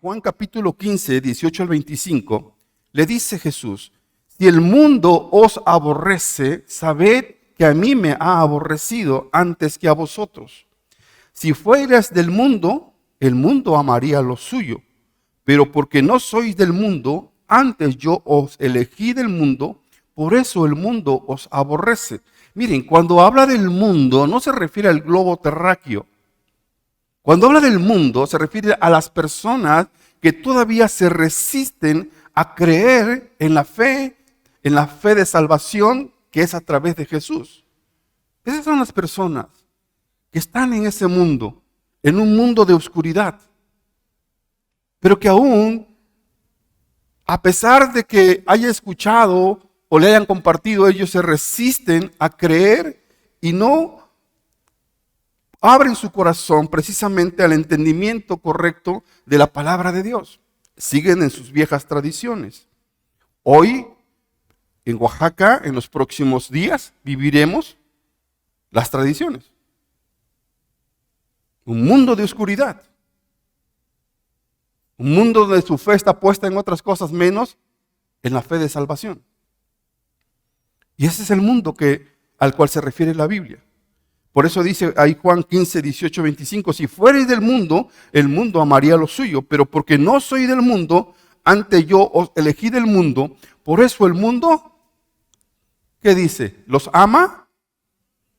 Juan capítulo 15, 18 al 25, le dice Jesús: si el mundo os aborrece, sabed que a mí me ha aborrecido antes que a vosotros. Si fueras del mundo, el mundo amaría lo suyo. Pero porque no sois del mundo, antes yo os elegí del mundo, por eso el mundo os aborrece. Miren, cuando habla del mundo, no se refiere al globo terráqueo. Cuando habla del mundo, se refiere a las personas que todavía se resisten a creer en la fe de salvación que es a través de Jesús. Esas son las personas que están en ese mundo, en un mundo de oscuridad, pero que aún, a pesar de que haya escuchado o le hayan compartido, ellos se resisten a creer y no abren su corazón precisamente al entendimiento correcto de la palabra de Dios. Siguen en sus viejas tradiciones. Hoy, en Oaxaca, en los próximos días, viviremos las tradiciones. Un mundo de oscuridad. Un mundo donde su fe está puesta en otras cosas menos en la fe de salvación. Y ese es el mundo al cual se refiere la Biblia. Por eso dice ahí Juan 15, 18, 25, si fuereis del mundo, el mundo amaría lo suyo, pero porque no soy del mundo, antes yo os elegí del mundo, por eso el mundo, ¿qué dice? ¿Los ama?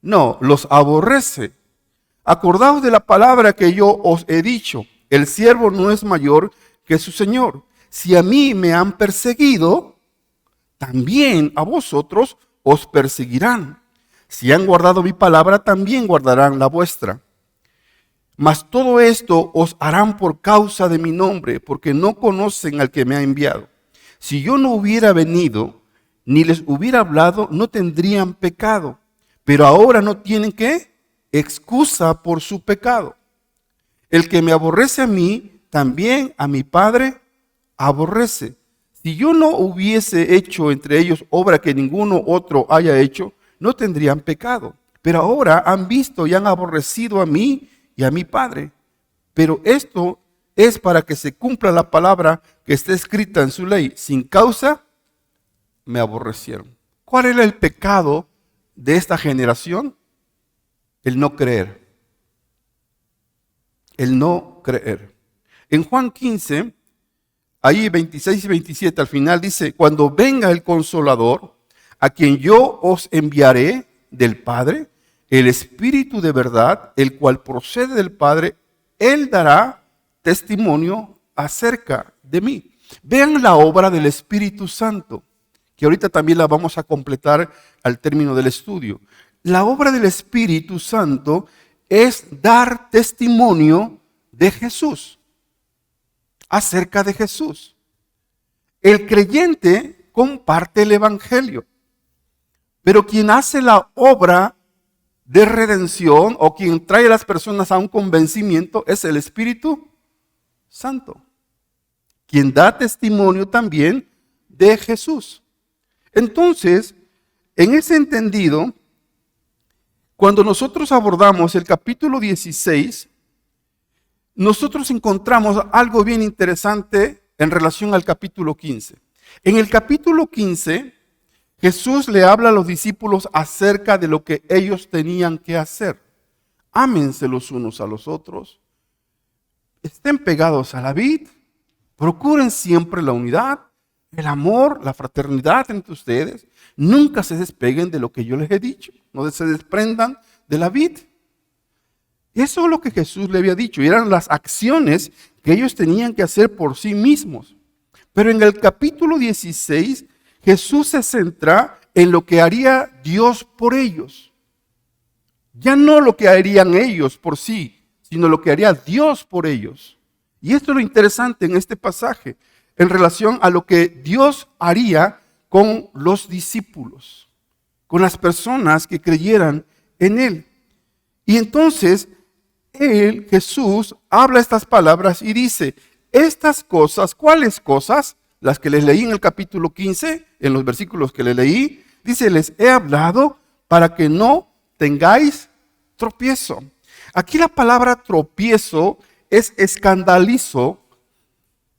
No, los aborrece. Acordaos de la palabra que yo os he dicho, el siervo no es mayor que su señor. Si a mí me han perseguido, también a vosotros os perseguirán. Si han guardado mi palabra, también guardarán la vuestra. Mas todo esto os harán por causa de mi nombre, porque no conocen al que me ha enviado. Si yo no hubiera venido, ni les hubiera hablado, no tendrían pecado. Pero ahora no tienen ¿qué? Excusa por su pecado. El que me aborrece a mí, también a mi Padre aborrece. Si yo no hubiese hecho entre ellos obra que ninguno otro haya hecho, no tendrían pecado. Pero ahora han visto y han aborrecido a mí y a mi Padre. Pero esto es para que se cumpla la palabra que está escrita en su ley. Sin causa me aborrecieron. ¿Cuál era el pecado de esta generación? El no creer. El no creer. En Juan 15, ahí 26 y 27 al final dice, cuando venga el Consolador, a quien yo os enviaré del Padre, el Espíritu de verdad, el cual procede del Padre, Él dará testimonio acerca de mí. Vean la obra del Espíritu Santo, que ahorita también la vamos a completar al término del estudio. La obra del Espíritu Santo es dar testimonio de Jesús, acerca de Jesús. El creyente comparte el Evangelio. Pero quien hace la obra de redención o quien trae a las personas a un convencimiento es el Espíritu Santo, quien da testimonio también de Jesús. Entonces, en ese entendido, cuando nosotros abordamos el capítulo 16, nosotros encontramos algo bien interesante en relación al capítulo 15. En el capítulo 15, Jesús le habla a los discípulos acerca de lo que ellos tenían que hacer. Ámense los unos a los otros, estén pegados a la vid, procuren siempre la unidad, el amor, la fraternidad entre ustedes. Nunca se despeguen de lo que yo les he dicho, no se desprendan de la vid. Eso es lo que Jesús le había dicho, y eran las acciones que ellos tenían que hacer por sí mismos. Pero en el capítulo 16, Jesús se centra en lo que haría Dios por ellos. Ya no lo que harían ellos por sí, sino lo que haría Dios por ellos. Y esto es lo interesante en este pasaje, en relación a lo que Dios haría con los discípulos, con las personas que creyeran en Él. Y entonces, Jesús, habla estas palabras y dice, estas cosas, ¿cuáles cosas? Las que les leí en el capítulo 15, en los versículos que les leí, dice, les he hablado para que no tengáis tropiezo. Aquí la palabra tropiezo es escandalizo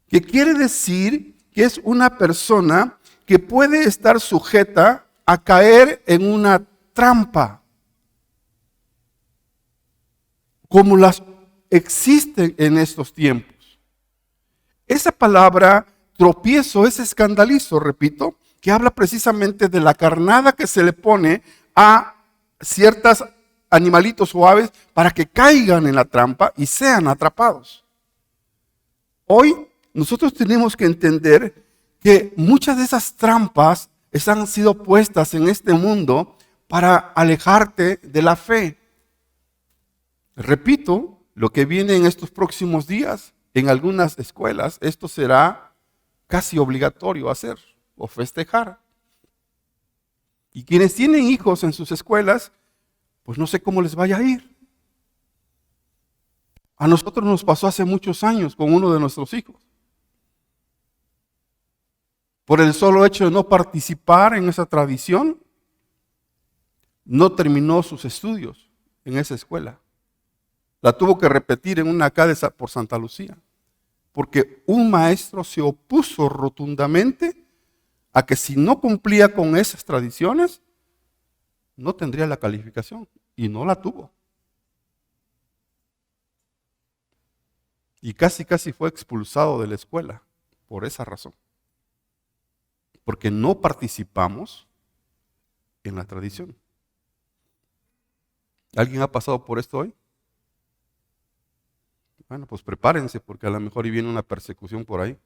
que quiere decir que es una persona que puede estar sujeta a caer en una trampa, como las existen en estos tiempos. Esa palabra tropiezo es escandalizo, repito, que habla precisamente de la carnada que se le pone a ciertos animalitos o aves para que caigan en la trampa y sean atrapados. Hoy nosotros tenemos que entender que muchas de esas trampas han sido puestas en este mundo para alejarte de la fe. Repito, lo que viene en estos próximos días, en algunas escuelas, esto será casi obligatorio hacer o festejar. Y quienes tienen hijos en sus escuelas, pues no sé cómo les vaya a ir. A nosotros nos pasó hace muchos años con uno de nuestros hijos. Por el solo hecho de no participar en esa tradición, no terminó sus estudios en esa escuela. La tuvo que repetir en una acá por Santa Lucía, porque un maestro se opuso rotundamente a que si no cumplía con esas tradiciones, no tendría la calificación, y no la tuvo. Y casi fue expulsado de la escuela por esa razón. Porque no participamos en la tradición. ¿Alguien ha pasado por esto hoy? Bueno, pues prepárense, porque a lo mejor viene una persecución por ahí.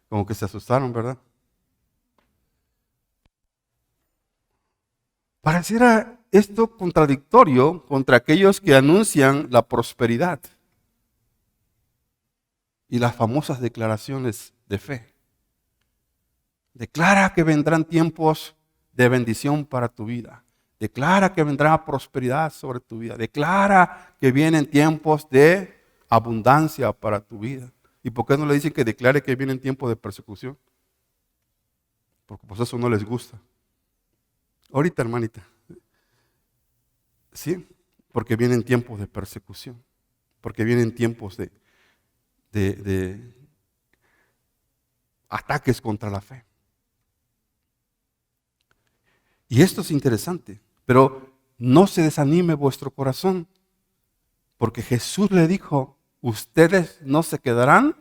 Como que se asustaron, ¿verdad? Pareciera esto contradictorio contra aquellos que anuncian la prosperidad y las famosas declaraciones de fe. Declara que vendrán tiempos de bendición para tu vida. Declara que vendrá prosperidad sobre tu vida. Declara que vienen tiempos de abundancia para tu vida. ¿Y por qué no le dicen que declare que vienen tiempos de persecución? Porque pues eso no les gusta. Ahorita, hermanita. Sí, porque vienen tiempos de persecución. Porque vienen tiempos de ataques contra la fe. Y esto es interesante, pero no se desanime vuestro corazón, porque Jesús le dijo, ustedes no se quedarán,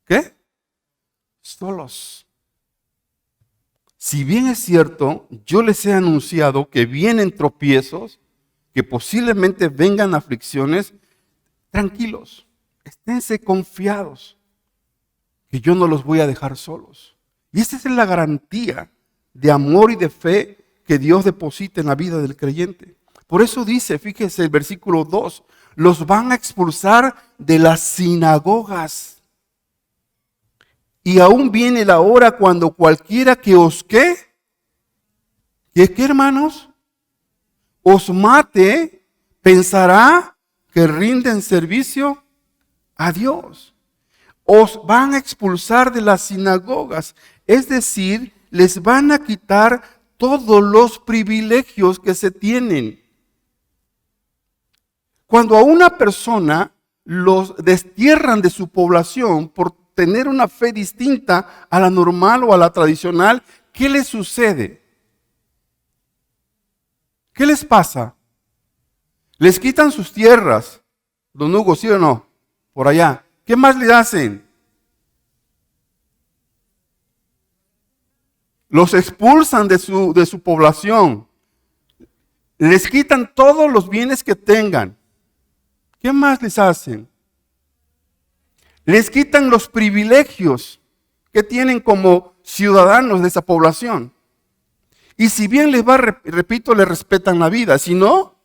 ¿qué? Solos. Si bien es cierto, yo les he anunciado que vienen tropiezos, que posiblemente vengan aflicciones, tranquilos, esténse confiados, que yo no los voy a dejar solos. Y esa es la garantía de amor y de fe que Dios deposita en la vida del creyente. Por eso dice, fíjese el versículo 2, los van a expulsar de las sinagogas. Y aún viene la hora cuando cualquiera que os ¿qué? ¿Qué hermanos? Os mate, pensará que rinden servicio a Dios. Os van a expulsar de las sinagogas, es decir, les van a quitar todos los privilegios que se tienen. Cuando a una persona los destierran de su población por tener una fe distinta a la normal o a la tradicional, ¿qué les sucede? ¿Qué les pasa? Les quitan sus tierras, don Hugo, ¿sí o no? Por allá. ¿Qué más le hacen? Los expulsan de su población. Les quitan todos los bienes que tengan. ¿Qué más les hacen? Les quitan los privilegios que tienen como ciudadanos de esa población. Y si bien les va, repito, les respetan la vida. Si no,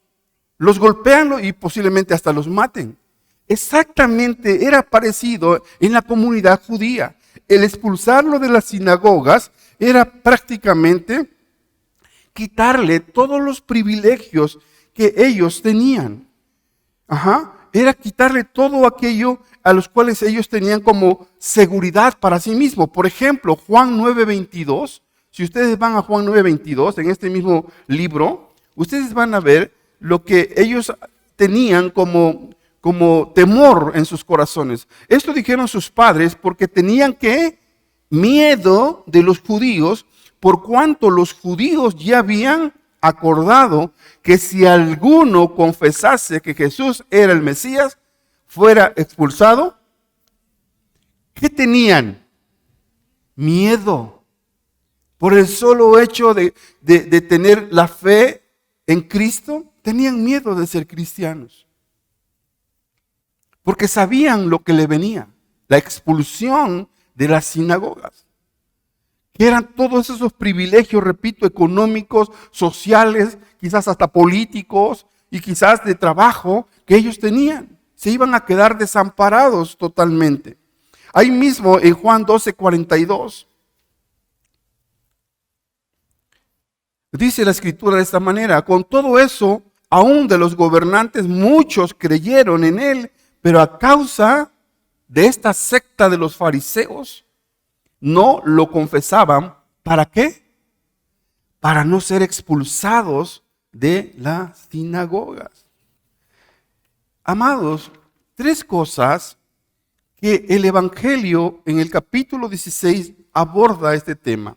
los golpean y posiblemente hasta los maten. Exactamente era parecido en la comunidad judía. El expulsarlo de las sinagogas era prácticamente quitarle todos los privilegios que ellos tenían. Era quitarle todo aquello a los cuales ellos tenían como seguridad para sí mismos. Por ejemplo, Juan 9:22. Si ustedes van a Juan 9:22, en este mismo libro, ustedes van a ver lo que ellos tenían como como temor en sus corazones. Esto dijeron sus padres porque tenían miedo de los judíos, por cuanto los judíos ya habían acordado que si alguno confesase que Jesús era el Mesías, fuera expulsado. ¿Qué tenían? Miedo. Por el solo hecho de tener la fe en Cristo, tenían miedo de ser cristianos. Porque sabían lo que le venía, la expulsión de las sinagogas. Que eran todos esos privilegios, repito, económicos, sociales, quizás hasta políticos y quizás de trabajo que ellos tenían. Se iban a quedar desamparados totalmente. Ahí mismo en Juan 12:42, dice la escritura de esta manera: con todo eso, aún de los gobernantes, muchos creyeron en él, pero a causa de esta secta de los fariseos, no lo confesaban. ¿Para qué? Para no ser expulsados de las sinagogas. Amados, tres cosas que el Evangelio en el capítulo 16 aborda este tema.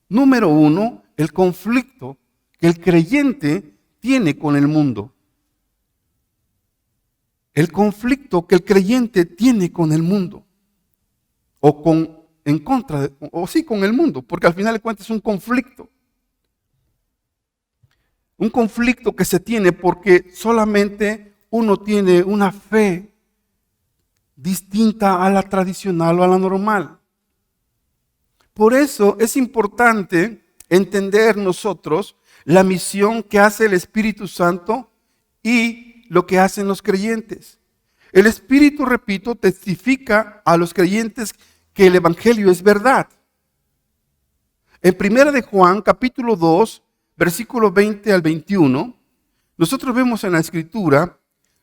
Número 1, el conflicto que el creyente tiene con el mundo. El conflicto que el creyente tiene con el mundo. Con el mundo, porque al final de cuentas es un conflicto. Un conflicto que se tiene porque solamente uno tiene una fe distinta a la tradicional o a la normal. Por eso es importante entender nosotros la misión que hace el Espíritu Santo y lo que hacen los creyentes. El Espíritu, repito, testifica a los creyentes que el Evangelio es verdad. En 1 de Juan, capítulo 2, versículos 20 al 21, nosotros vemos en la Escritura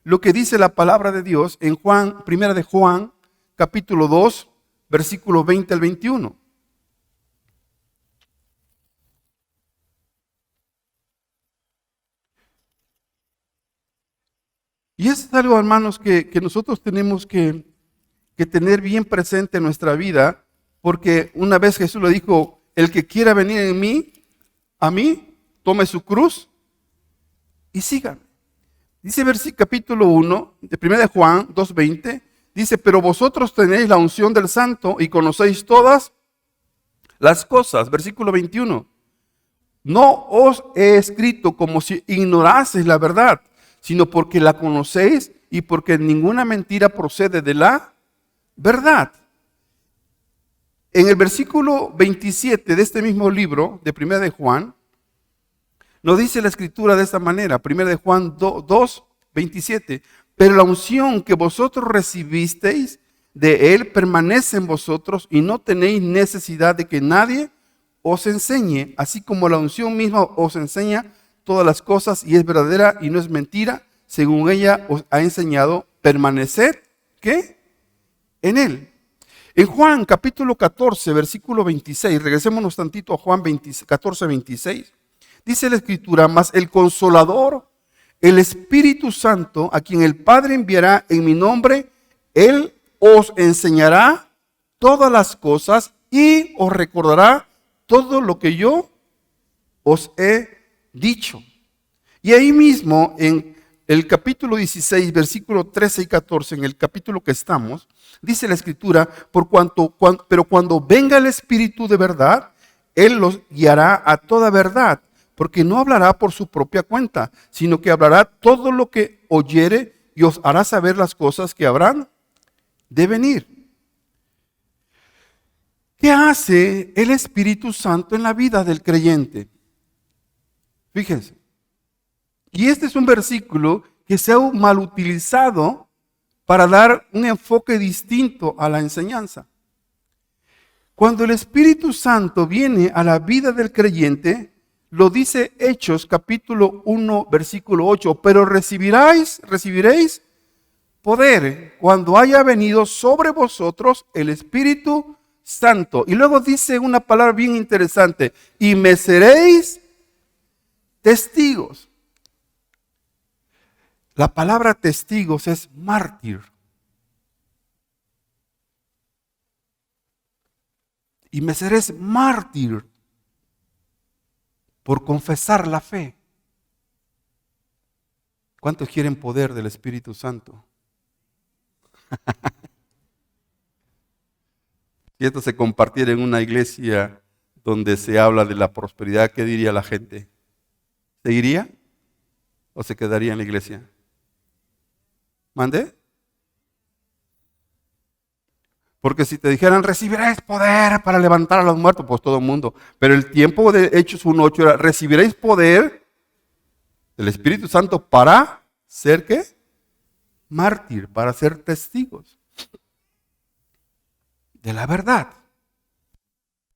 lo que dice la palabra de Dios en 1 de Juan, capítulo 2, versículos 20 al 21. Y es algo, hermanos, que nosotros tenemos que tener bien presente en nuestra vida, porque una vez Jesús le dijo: el que quiera venir a mí, tome su cruz y sígame. Dice capítulo 1, de 1 de Juan 2:20, dice: pero vosotros tenéis la unción del Santo y conocéis todas las cosas. Versículo 21, no os he escrito como si ignoraseis la verdad, sino porque la conocéis y porque ninguna mentira procede de la verdad. En el versículo 27 de este mismo libro, de 1 de Juan, nos dice la Escritura de esta manera, 1 de Juan 2, 27, pero la unción que vosotros recibisteis de él permanece en vosotros y no tenéis necesidad de que nadie os enseñe, así como la unción misma os enseña todas las cosas y es verdadera y no es mentira, según ella os ha enseñado, permaneced, ¿qué? En él. En Juan capítulo 14, versículo 26, regresémonos tantito a Juan 14, 26, dice la Escritura: mas el Consolador, el Espíritu Santo, a quien el Padre enviará en mi nombre, él os enseñará todas las cosas y os recordará todo lo que yo os he dicho. Y ahí mismo en el capítulo 16, versículo 13 y 14, en el capítulo que estamos, dice la Escritura: pero cuando venga el Espíritu de verdad, él los guiará a toda verdad, porque no hablará por su propia cuenta, sino que hablará todo lo que oyere y os hará saber las cosas que habrán de venir. ¿Qué hace el Espíritu Santo en la vida del creyente? Fíjense. Y este es un versículo que se ha mal utilizado para dar un enfoque distinto a la enseñanza. Cuando el Espíritu Santo viene a la vida del creyente, lo dice Hechos capítulo 1, versículo 8, pero recibiréis poder cuando haya venido sobre vosotros el Espíritu Santo. Y luego dice una palabra bien interesante: y me seréis testigos. La palabra testigos es mártir. Y me seréis mártir por confesar la fe. ¿Cuántos quieren poder del Espíritu Santo? Si esto se compartiera en una iglesia donde se habla de la prosperidad, ¿qué diría la gente? ¿Se iría o se quedaría en la iglesia? ¿Mande? Porque si te dijeran, recibiréis poder para levantar a los muertos, pues todo el mundo. Pero el tiempo de Hechos 1:8 era, recibiréis poder del Espíritu Santo para ser, ¿qué? Mártir, para ser testigos de la verdad.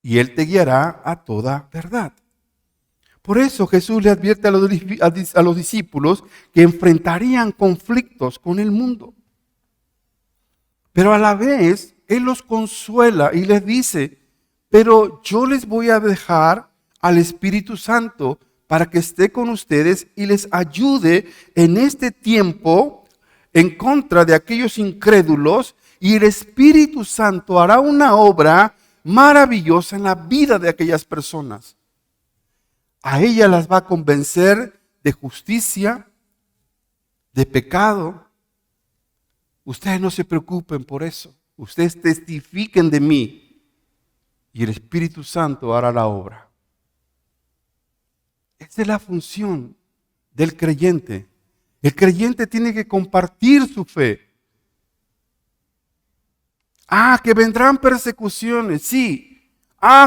Y Él te guiará a toda verdad. Por eso Jesús le advierte a los discípulos que enfrentarían conflictos con el mundo. Pero a la vez, Él los consuela y les dice, pero yo les voy a dejar al Espíritu Santo para que esté con ustedes y les ayude en este tiempo en contra de aquellos incrédulos, y el Espíritu Santo hará una obra maravillosa en la vida de aquellas personas. A ellas las va a convencer de justicia, de pecado. Ustedes no se preocupen por eso. Ustedes testifiquen de mí y el Espíritu Santo hará la obra. Esa es la función del creyente. El creyente tiene que compartir su fe. Que vendrán persecuciones, sí.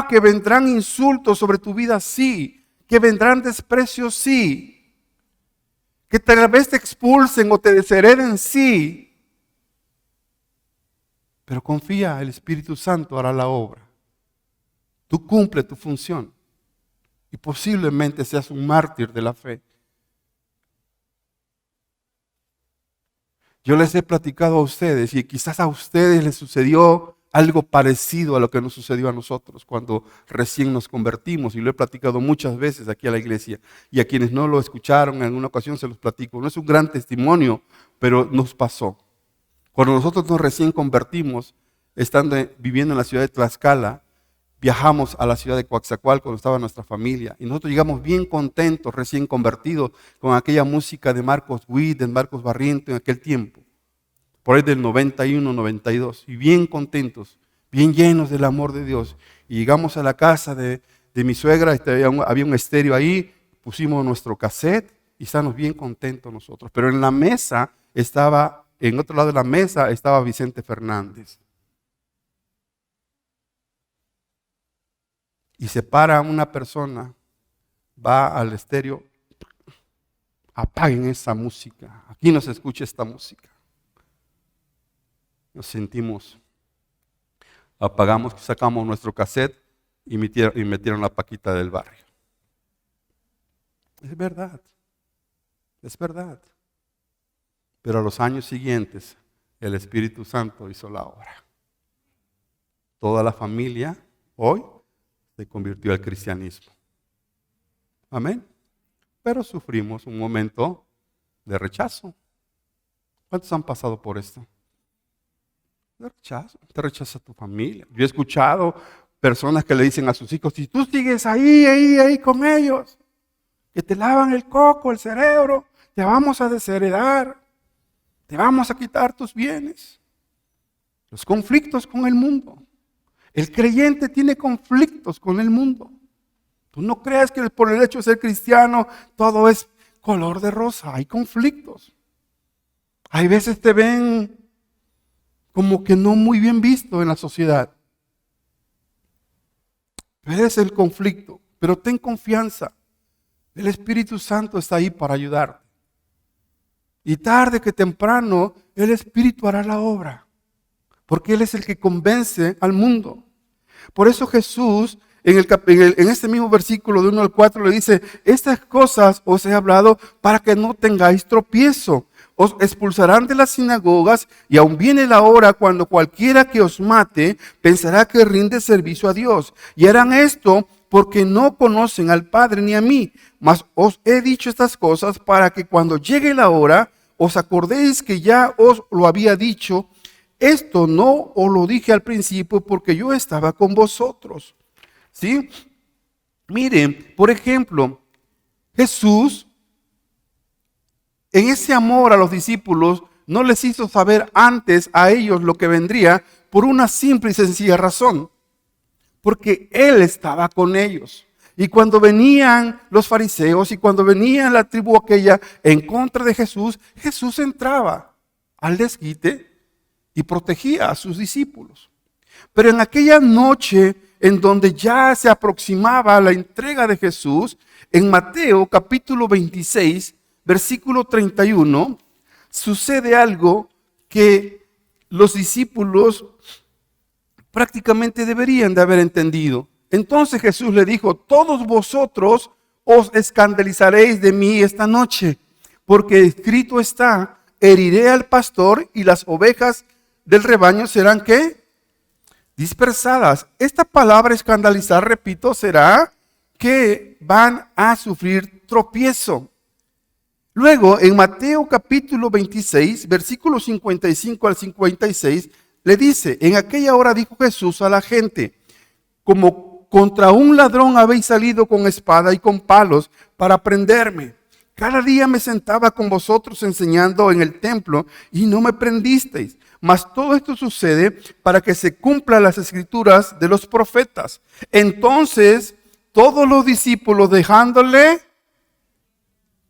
Que vendrán insultos sobre tu vida, sí. Que vendrán desprecios, sí. Que tal vez te expulsen o te deshereden, sí. Pero confía, el Espíritu Santo hará la obra. Tú cumple tu función y posiblemente seas un mártir de la fe. Yo les he platicado a ustedes y quizás a ustedes les sucedió algo parecido a lo que nos sucedió a nosotros cuando recién nos convertimos, y lo he platicado muchas veces aquí a la iglesia, y a quienes no lo escucharon en alguna ocasión se los platico. No es un gran testimonio, pero nos pasó. Cuando nosotros nos recién convertimos, viviendo en la ciudad de Tlaxcala, viajamos a la ciudad de Coatzacoalcos cuando estaba nuestra familia, y nosotros llegamos bien contentos, recién convertidos, con aquella música de Marcos Witt, de Marcos Barriento en aquel tiempo, por ahí del 91, 92, y bien contentos, bien llenos del amor de Dios. Y llegamos a la casa de mi suegra, había un estéreo ahí, pusimos nuestro cassette y estábamos bien contentos nosotros. Pero en la mesa en otro lado de la mesa estaba Vicente Fernández. Y se para una persona, va al estéreo, apaguen esa música, aquí no se escucha esta música. Nos sentimos, apagamos, sacamos nuestro cassette y metieron la Paquita del Barrio. Es verdad, es verdad. Pero a los años siguientes, el Espíritu Santo hizo la obra. Toda la familia hoy se convirtió al cristianismo. Amén. Pero sufrimos un momento de rechazo. ¿Cuántos han pasado por esto? De rechazo. Te rechaza tu familia. Yo he escuchado personas que le dicen a sus hijos, si tú sigues ahí con ellos, que te lavan el coco, el cerebro, te vamos a desheredar, te vamos a quitar tus bienes. Los conflictos con el mundo. El creyente tiene conflictos con el mundo. Tú no creas que por el hecho de ser cristiano todo es color de rosa. Hay conflictos. Hay veces te ven como que no muy bien visto en la sociedad. Ese es el conflicto. Pero ten confianza. El Espíritu Santo está ahí para ayudarte. Y tarde que temprano el Espíritu hará la obra. Porque Él es el que convence al mundo. Por eso Jesús, en este mismo versículo de 1 al 4, le dice, estas cosas os he hablado para que no tengáis tropiezo. Os expulsarán de las sinagogas, y aún viene la hora cuando cualquiera que os mate pensará que rinde servicio a Dios. Y harán esto porque no conocen al Padre ni a mí. Mas os he dicho estas cosas para que cuando llegue la hora os acordéis que ya os lo había dicho, esto no os lo dije al principio porque yo estaba con vosotros. ¿Sí? Miren, por ejemplo, Jesús, en ese amor a los discípulos, no les hizo saber antes a ellos lo que vendría por una simple y sencilla razón. Porque Él estaba con ellos. Y cuando venían los fariseos y cuando venía la tribu aquella en contra de Jesús, Jesús entraba al desquite y protegía a sus discípulos. Pero en aquella noche en donde ya se aproximaba la entrega de Jesús, en Mateo capítulo 26, versículo 31, sucede algo que los discípulos prácticamente deberían de haber entendido. Entonces Jesús le dijo, todos vosotros os escandalizaréis de mí esta noche, porque escrito está, heriré al pastor y las ovejas del rebaño serán, ¿qué? Dispersadas. Esta palabra escandalizar, repito, será que van a sufrir tropiezo. Luego, en Mateo capítulo 26, versículos 55 al 56, le dice, en aquella hora dijo Jesús a la gente, como contra un ladrón habéis salido con espada y con palos para prenderme. Cada día me sentaba con vosotros enseñando en el templo y no me prendisteis. Mas todo esto sucede para que se cumplan las escrituras de los profetas. Entonces, todos los discípulos dejándole,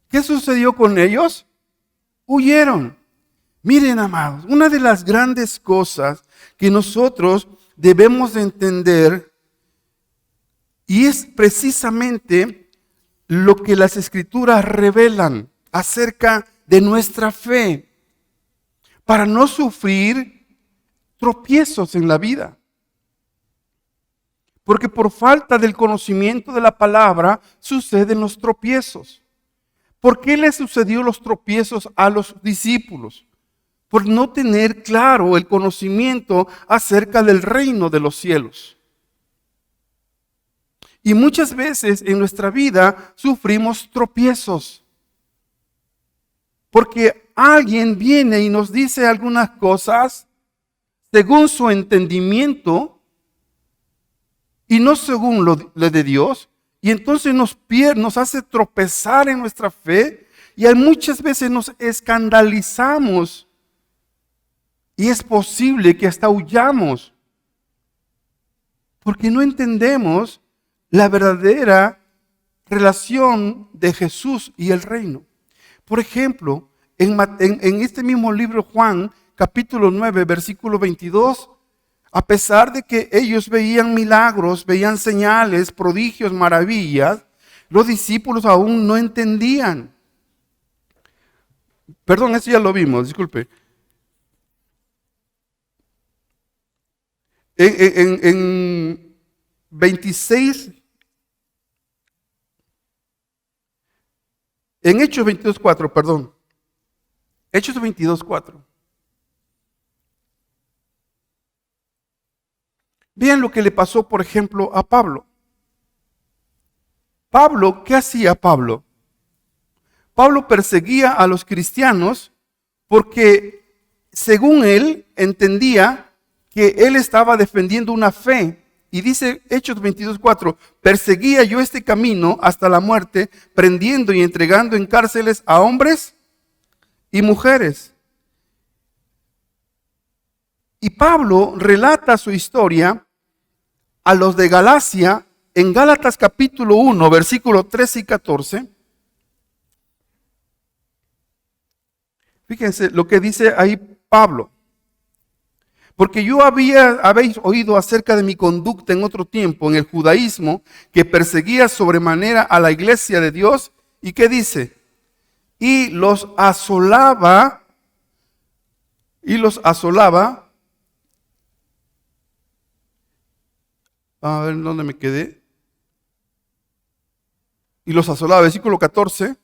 ¿qué sucedió con ellos? Huyeron. Miren, amados, una de las grandes cosas que nosotros debemos de entender y es precisamente lo que las escrituras revelan acerca de nuestra fe para no sufrir tropiezos en la vida. Porque por falta del conocimiento de la palabra suceden los tropiezos. ¿Por qué le sucedió los tropiezos a los discípulos? Por no tener claro el conocimiento acerca del reino de los cielos. Y muchas veces en nuestra vida sufrimos tropiezos. Porque alguien viene y nos dice algunas cosas según su entendimiento y no según lo de Dios. Y entonces nos hace tropezar en nuestra fe y muchas veces nos escandalizamos. Y es posible que hasta huyamos porque no entendemos la verdadera relación de Jesús y el reino. Por ejemplo, en este mismo libro Juan, capítulo 9, versículo 22, a pesar de que ellos veían milagros, veían señales, prodigios, maravillas, los discípulos aún no entendían. Perdón, eso ya lo vimos, disculpe. En 26, en Hechos 22:4, perdón. Hechos 22:4. Vean lo que le pasó, por ejemplo, a Pablo. Pablo, ¿qué hacía Pablo? Pablo perseguía a los cristianos porque, según él, entendía que él estaba defendiendo una fe. Y dice Hechos 22:4, perseguía yo este camino hasta la muerte, prendiendo y entregando en cárceles a hombres y mujeres. Y Pablo relata su historia a los de Galacia en Gálatas capítulo 1, versículos 13 y 14. Fíjense lo que dice ahí Pablo. Porque habéis oído acerca de mi conducta en otro tiempo, en el judaísmo, que perseguía sobremanera a la iglesia de Dios. ¿Y qué dice? Y los asolaba. A ver, ¿dónde me quedé? Y los asolaba, versículo 14.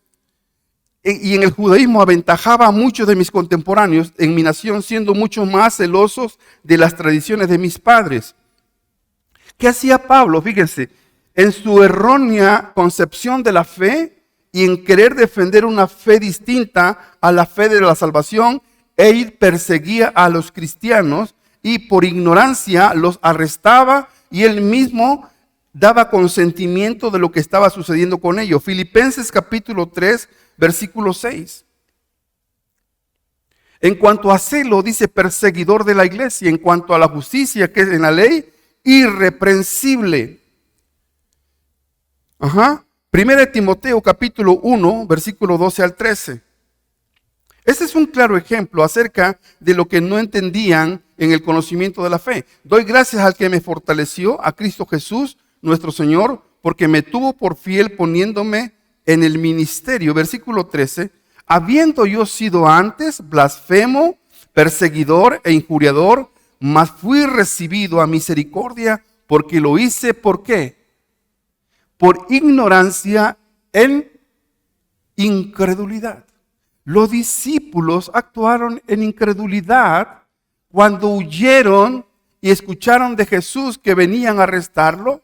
Y en el judaísmo aventajaba a muchos de mis contemporáneos en mi nación, siendo mucho más celosos de las tradiciones de mis padres. ¿Qué hacía Pablo? Fíjense, en su errónea concepción de la fe, y en querer defender una fe distinta a la fe de la salvación, él perseguía a los cristianos y por ignorancia los arrestaba y él mismo daba consentimiento de lo que estaba sucediendo con ellos. Filipenses capítulo 3, versículo 6. En cuanto a celo, dice perseguidor de la iglesia. En cuanto a la justicia que es en la ley, irreprensible. Primera de Timoteo capítulo 1, versículo 12 al 13. Este es un claro ejemplo acerca de lo que no entendían en el conocimiento de la fe. Doy gracias al que me fortaleció, a Cristo Jesús, nuestro Señor, porque me tuvo por fiel poniéndome en el ministerio. Versículo 13. Habiendo yo sido antes blasfemo, perseguidor e injuriador, mas fui recibido a misericordia, porque lo hice, ¿por qué? Por ignorancia en incredulidad. Los discípulos actuaron en incredulidad cuando huyeron y escucharon de Jesús que venían a arrestarlo,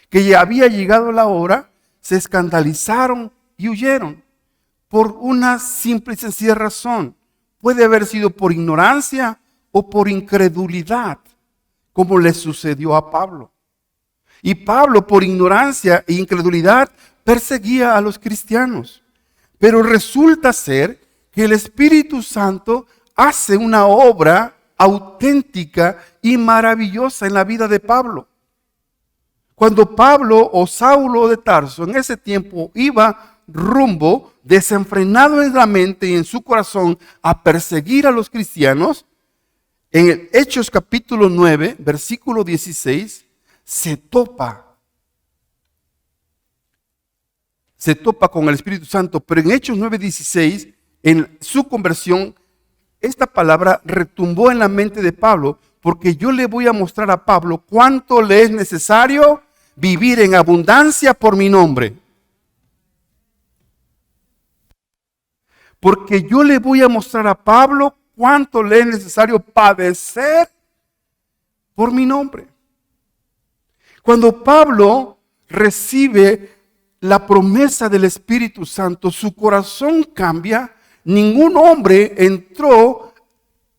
que ya había llegado la hora, se escandalizaron y huyeron. Por una simple y sencilla razón. Puede haber sido por ignorancia o por incredulidad, como le sucedió a Pablo. Y Pablo, por ignorancia e incredulidad, perseguía a los cristianos. Pero resulta ser que el Espíritu Santo hace una obra auténtica y maravillosa en la vida de Pablo. Cuando Pablo o Saulo de Tarso en ese tiempo iba rumbo, desenfrenado en la mente y en su corazón, a perseguir a los cristianos, en el Hechos capítulo 9, versículo 16, se topa con el Espíritu Santo. Pero en Hechos 9, 16, en su conversión, esta palabra retumbó en la mente de Pablo, porque yo le voy a mostrar a Pablo cuánto le es necesario vivir en abundancia por mi nombre. Porque yo le voy a mostrar a Pablo cuánto le es necesario padecer por mi nombre. Cuando Pablo recibe la promesa del Espíritu Santo, su corazón cambia. Ningún hombre entró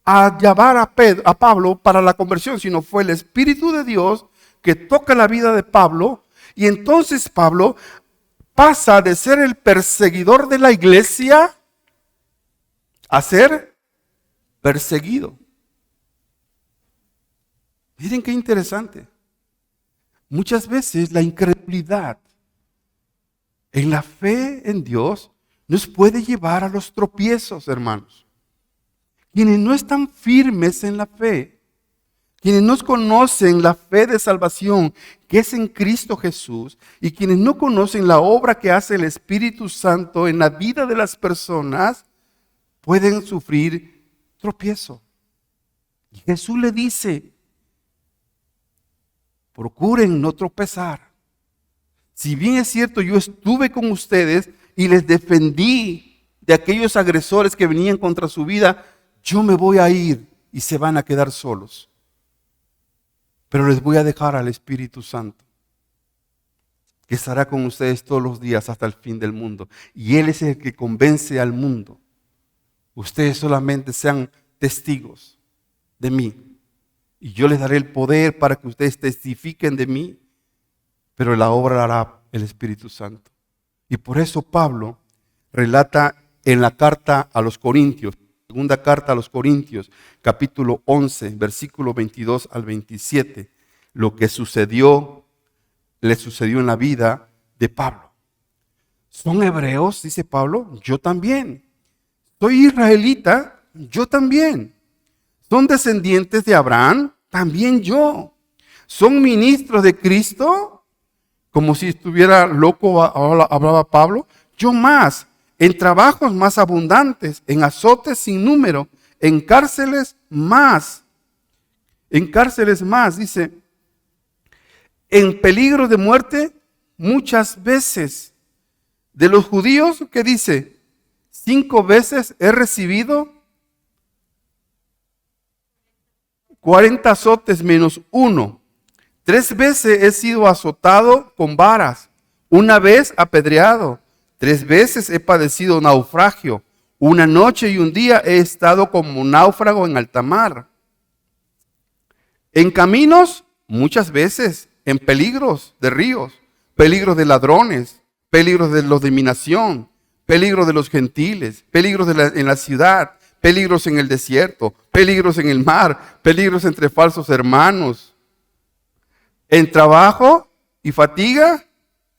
a llamar a Pablo para la conversión, sino fue el Espíritu de Dios que toca la vida de Pablo. Y entonces Pablo pasa de ser el perseguidor de la iglesia a ser perseguido. Miren qué interesante. Muchas veces la incredulidad en la fe en Dios nos puede llevar a los tropiezos, hermanos. Quienes no están firmes en la fe, quienes no conocen la fe de salvación que es en Cristo Jesús, y quienes no conocen la obra que hace el Espíritu Santo en la vida de las personas, pueden sufrir tropiezo. Y Jesús le dice, procuren no tropezar. Si bien es cierto, yo estuve con ustedes y les defendí de aquellos agresores que venían contra su vida, yo me voy a ir y se van a quedar solos. Pero les voy a dejar al Espíritu Santo, que estará con ustedes todos los días hasta el fin del mundo. Y Él es el que convence al mundo. Ustedes solamente sean testigos de mí. Y yo les daré el poder para que ustedes testifiquen de mí. Pero la obra la hará el Espíritu Santo. Y por eso Pablo relata en la carta a los Corintios, segunda carta a los Corintios, capítulo 11, versículo 22 al 27, lo que le sucedió en la vida de Pablo. ¿Son hebreos? Dice Pablo. Yo también. ¿Soy israelita? Yo también. ¿Son descendientes de Abraham? También yo. ¿Son ministros de Cristo? Como si estuviera loco, hablaba Pablo. Yo más. En trabajos más abundantes, en azotes sin número, en cárceles más. En cárceles más, dice. En peligro de muerte muchas veces. De los judíos, ¿qué dice? 5 veces he recibido 40 azotes menos 1. 3 veces he sido azotado con varas. 1 vez apedreado. 3 veces he padecido naufragio. Una noche y un día he estado como náufrago en alta mar. En caminos, muchas veces, en peligros de ríos, peligros de ladrones, peligros de los de mi nación, peligros de los gentiles, peligros en la ciudad, peligros en el desierto, peligros en el mar, peligros entre falsos hermanos, en trabajo y fatiga,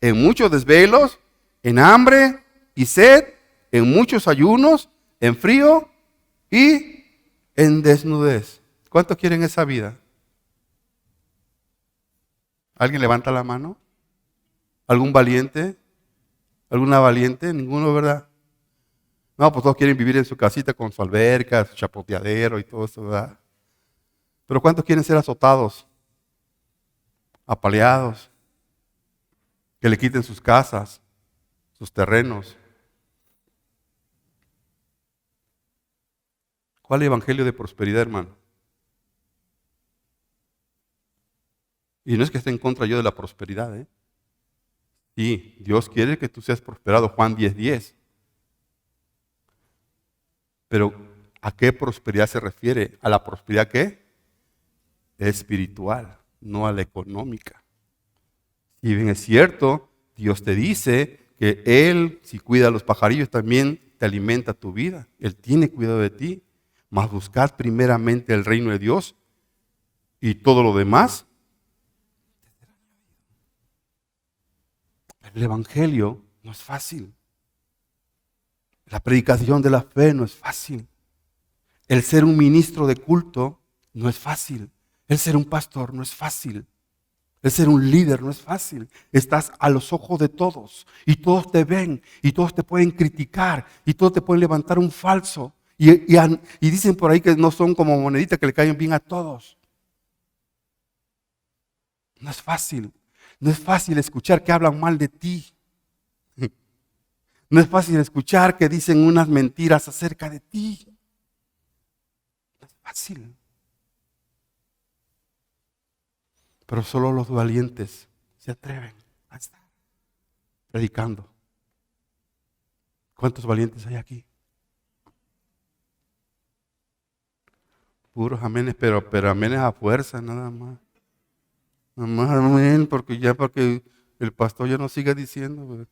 en muchos desvelos, en hambre y sed, en muchos ayunos, en frío y en desnudez. ¿Cuántos quieren esa vida? ¿Alguien levanta la mano? ¿Algún valiente? ¿Alguna valiente? Ninguno, ¿verdad? No, pues todos quieren vivir en su casita con su alberca, su chapoteadero y todo eso, ¿verdad? Pero ¿cuántos quieren ser azotados, apaleados, que le quiten sus casas, sus terrenos? ¿Cuál evangelio de prosperidad, hermano? Y no es que esté en contra yo de la prosperidad, ¿eh? Sí, Dios quiere que tú seas prosperado, Juan 10:10. Pero ¿a qué prosperidad se refiere? ¿A la prosperidad qué? Espiritual, no a la económica. Y bien es cierto, Dios te dice que Él, si cuida a los pajarillos, también te alimenta tu vida. Él tiene cuidado de ti. Mas buscad primeramente el reino de Dios y todo lo demás. El evangelio no es fácil. La predicación de la fe no es fácil. El ser un ministro de culto no es fácil. El ser un pastor no es fácil. El ser un líder no es fácil. Estás a los ojos de todos y todos te ven y todos te pueden criticar y todos te pueden levantar un falso. Y dicen por ahí que no son como moneditas que le caen bien a todos. No es fácil. No es fácil escuchar que hablan mal de ti. No es fácil escuchar que dicen unas mentiras acerca de ti. No es fácil. Pero solo los valientes se atreven a estar predicando. ¿Cuántos valientes hay aquí? Puros amenes, pero amenes a fuerza, nada más. Nada más amén, porque el pastor ya no siga diciendo.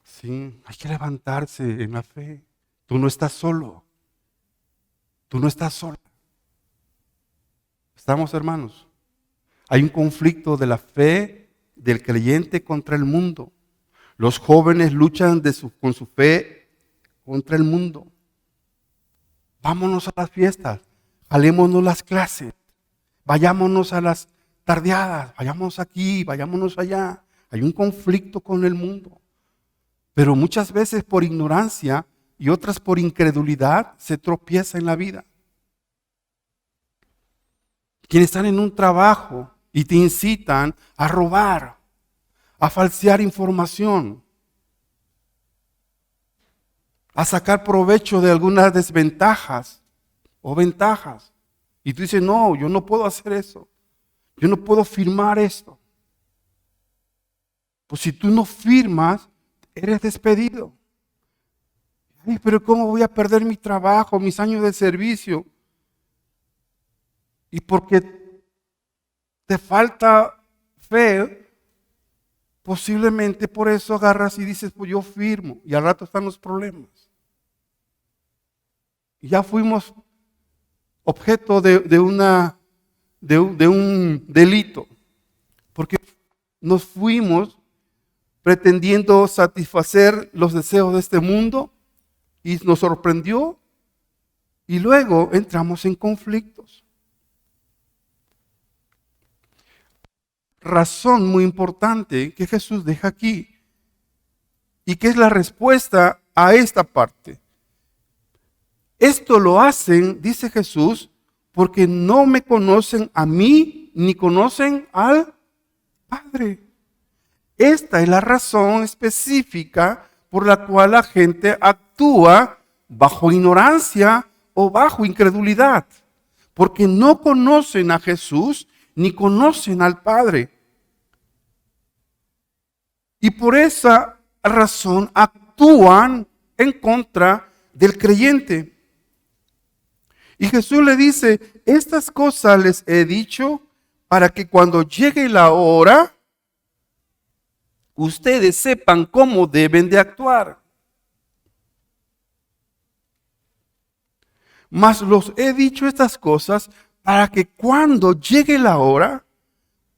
Sí, hay que levantarse en la fe. Tú no estás solo. Tú no estás solo. ¿Estamos, hermanos? Hay un conflicto de la fe del creyente contra el mundo. Los jóvenes luchan con su fe contra el mundo. Vámonos a las fiestas, jalémonos las clases, vayámonos a las tardeadas, vayámonos aquí, vayámonos allá. Hay un conflicto con el mundo. Pero muchas veces por ignorancia y otras por incredulidad se tropieza en la vida. Quienes están en un trabajo y te incitan a robar, a falsear información, a sacar provecho de algunas desventajas o ventajas. Y tú dices, no, yo no puedo hacer eso. Yo no puedo firmar esto. Pues si tú no firmas, eres despedido. Ay, pero ¿cómo voy a perder mi trabajo, mis años de servicio? Y porque te falta fe, posiblemente por eso agarras y dices, pues yo firmo. Y al rato están los problemas. Y ya fuimos objeto de un delito. Porque nos fuimos pretendiendo satisfacer los deseos de este mundo y nos sorprendió y luego entramos en conflictos. Razón muy importante que Jesús deja aquí y que es la respuesta a esta parte. Esto lo hacen, dice Jesús, porque no me conocen a mí ni conocen al Padre. Esta es la razón específica por la cual la gente actúa bajo ignorancia o bajo incredulidad, porque no conocen a Jesús ni conocen al Padre. Y por esa razón actúan en contra del creyente. Y Jesús le dice, estas cosas les he dicho para que cuando llegue la hora, ustedes sepan cómo deben de actuar. Mas los he dicho estas cosas para que cuando llegue la hora,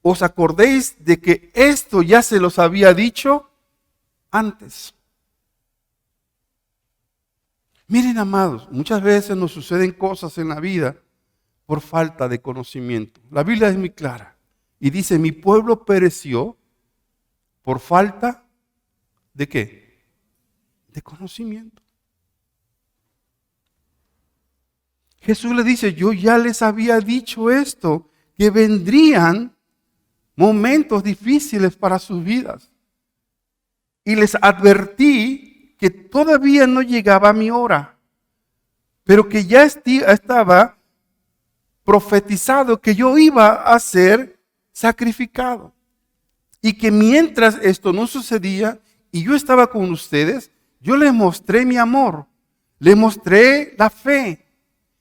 os acordéis de que esto ya se los había dicho antes. Miren, amados, muchas veces nos suceden cosas en la vida por falta de conocimiento. La Biblia es muy clara y dice, mi pueblo pereció por falta ¿de qué? De conocimiento. Jesús le dice, yo ya les había dicho esto, que vendrían momentos difíciles para sus vidas. Y les advertí que todavía no llegaba mi hora, pero que ya estaba profetizado que yo iba a ser sacrificado. Y que mientras esto no sucedía y yo estaba con ustedes, yo les mostré mi amor, les mostré la fe,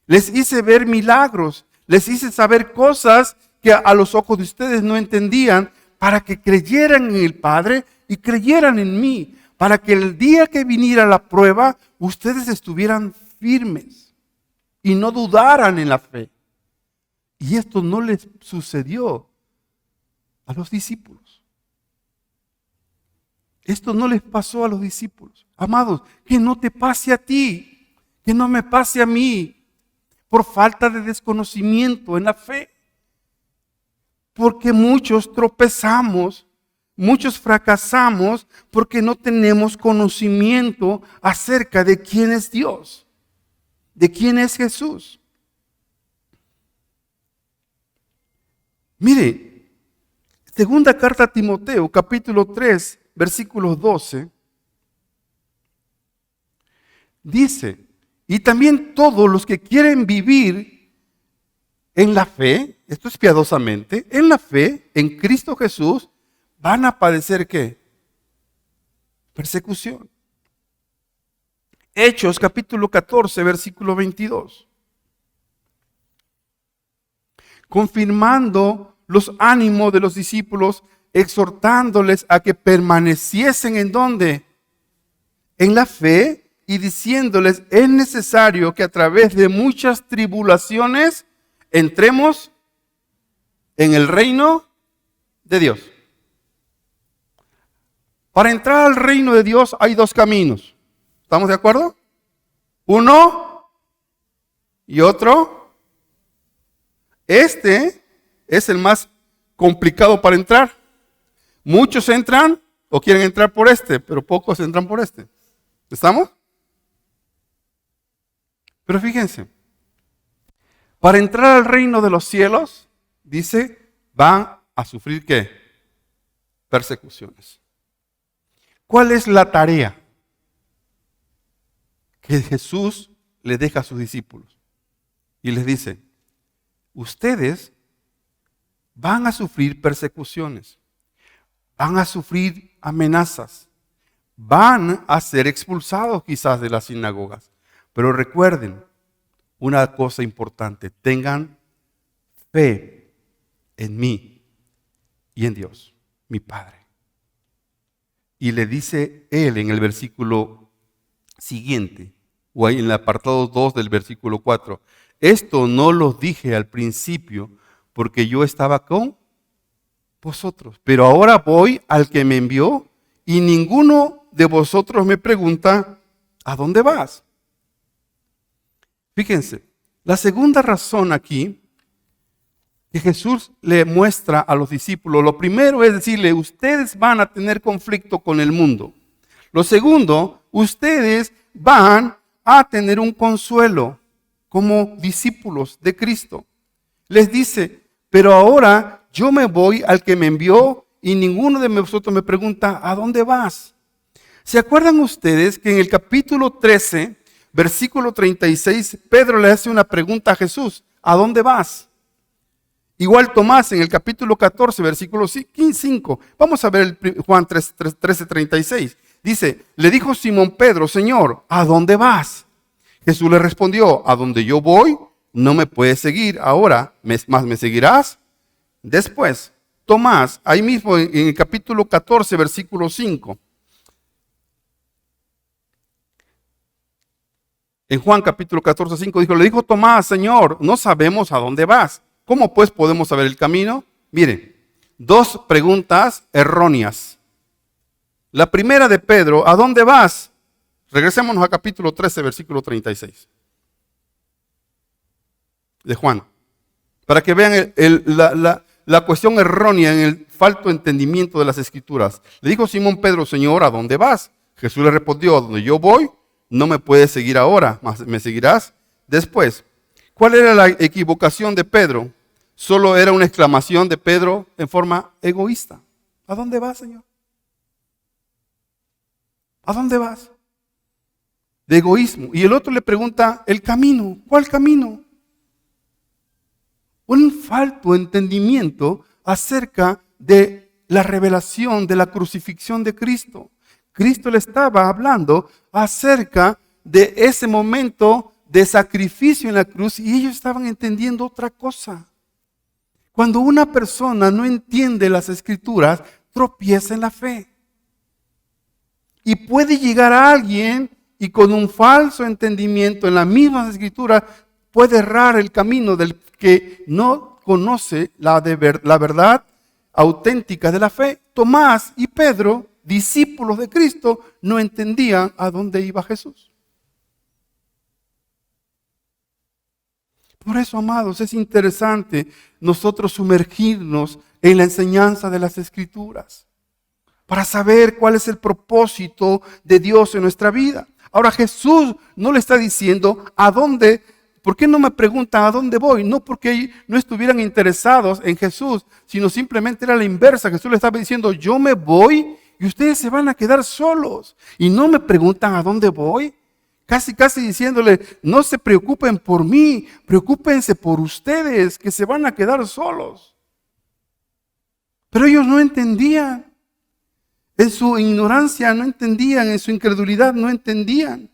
les hice ver milagros, les hice saber cosas que a los ojos de ustedes no entendían, para que creyeran en el Padre y creyeran en mí, para que el día que viniera la prueba, ustedes estuvieran firmes y no dudaran en la fe. Y esto no les sucedió a los discípulos. Esto no les pasó a los discípulos. Amados, que no te pase a ti, que no me pase a mí, por falta de desconocimiento en la fe. Porque muchos tropezamos, muchos fracasamos porque no tenemos conocimiento acerca de quién es Dios, de quién es Jesús. Mire, segunda carta a Timoteo, capítulo 3, versículos 12, dice, y también todos los que quieren vivir en la fe, esto es piadosamente, en la fe, en Cristo Jesús, van a padecer ¿qué? Persecución. Hechos capítulo 14, versículo 22. Confirmando los ánimos de los discípulos, exhortándoles a que permaneciesen en ¿dónde? En la fe, y diciéndoles, es necesario que a través de muchas tribulaciones entremos en el reino de Dios. Para entrar al reino de Dios hay dos caminos. ¿Estamos de acuerdo? Uno y otro. Este es el más complicado para entrar. Muchos entran o quieren entrar por este, pero pocos entran por este. ¿Estamos? Pero fíjense, para entrar al reino de los cielos, dice, van a sufrir ¿qué? Persecuciones. ¿Cuál es la tarea que Jesús le deja a sus discípulos? Y les dice, ustedes van a sufrir persecuciones, van a sufrir amenazas, van a ser expulsados quizás de las sinagogas. Pero recuerden una cosa importante, tengan fe en mí y en Dios, mi Padre. Y le dice él en el versículo siguiente, o ahí en el apartado 2 del versículo 4, esto no los dije al principio porque yo estaba con vosotros, pero ahora voy al que me envió y ninguno de vosotros me pregunta, ¿a dónde vas? Fíjense, la segunda razón aquí que Jesús le muestra a los discípulos, lo primero es decirle, ustedes van a tener conflicto con el mundo. Lo segundo, ustedes van a tener un consuelo como discípulos de Cristo. Les dice, pero ahora yo me voy al que me envió y ninguno de vosotros me pregunta, ¿a dónde vas? ¿Se acuerdan ustedes que en el capítulo 13, versículo 36, Pedro le hace una pregunta a Jesús, ¿a dónde vas? Igual Tomás en el capítulo 14, versículo 5. Vamos a ver Juan 13:36. Dice, le dijo Simón Pedro, Señor, ¿a dónde vas? Jesús le respondió, a donde yo voy, no me puedes seguir ahora, más me seguirás después. Tomás, ahí mismo en el capítulo 14, versículo 5. En Juan capítulo 14, 5 dijo, le dijo Tomás, Señor, no sabemos a dónde vas. ¿Cómo pues podemos saber el camino? Mire, dos preguntas erróneas. La primera de Pedro, ¿a dónde vas? Regresémonos a capítulo 13, versículo 36. De Juan. Para que vean la cuestión errónea en el falto entendimiento de las Escrituras. Le dijo Simón Pedro, Señor, ¿a dónde vas? Jesús le respondió, a donde yo voy, no me puedes seguir ahora, mas me seguirás después. ¿Cuál era la equivocación de Pedro? Solo era una exclamación de Pedro en forma egoísta. ¿A dónde vas, Señor? ¿A dónde vas? De egoísmo. Y el otro le pregunta, el camino. ¿Cuál camino? Un falto entendimiento acerca de la revelación de la crucifixión de Cristo. Cristo le estaba hablando acerca de ese momento de sacrificio en la cruz y ellos estaban entendiendo otra cosa. Cuando una persona no entiende las Escrituras, tropieza en la fe. Y puede llegar a alguien y con un falso entendimiento en las mismas Escrituras puede errar el camino del que no conoce la verdad auténtica de la fe. Tomás y Pedro, discípulos de Cristo, no entendían a dónde iba Jesús. Por eso, amados, es interesante nosotros sumergirnos en la enseñanza de las Escrituras para saber cuál es el propósito de Dios en nuestra vida. Ahora, Jesús no le está diciendo a dónde. ¿Por qué no me preguntan a dónde voy? No porque no estuvieran interesados en Jesús, sino simplemente era la inversa. Jesús le estaba diciendo, yo me voy y ustedes se van a quedar solos. Y no me preguntan a dónde voy. Casi diciéndole, no se preocupen por mí, preocúpense por ustedes, que se van a quedar solos. Pero ellos no entendían. En su ignorancia no entendían, en su incredulidad no entendían.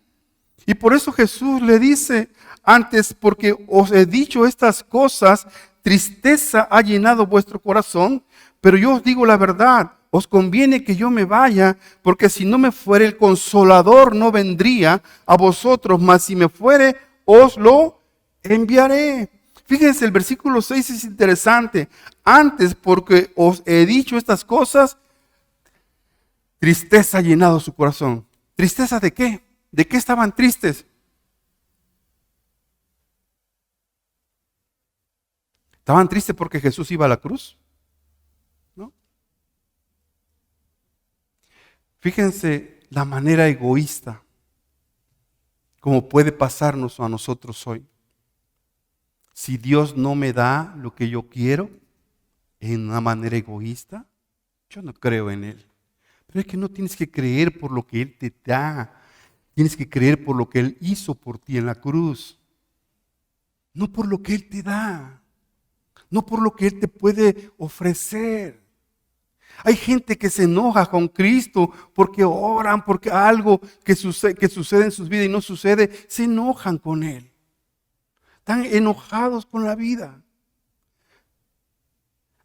Y por eso Jesús le dice, antes porque os he dicho estas cosas, tristeza ha llenado vuestro corazón, pero yo os digo la verdad, os conviene que yo me vaya, porque si no me fuere el Consolador no vendría a vosotros, mas si me fuere os lo enviaré. Fíjense, el versículo 6 es interesante. Antes porque os he dicho estas cosas, tristeza ha llenado su corazón. ¿Tristeza de qué? ¿De qué estaban tristes? ¿Estaban tristes porque Jesús iba a la cruz? ¿No? Fíjense la manera egoísta como puede pasarnos a nosotros hoy. Si Dios no me da lo que yo quiero en una manera egoísta, yo no creo en Él. Pero es que no tienes que creer por lo que Él te da. Tienes que creer por lo que Él hizo por ti en la cruz. No por lo que Él te da. No por lo que Él te puede ofrecer. Hay gente que se enoja con Cristo porque oran, porque algo que sucede en sus vidas y no sucede, se enojan con Él. Están enojados con la vida.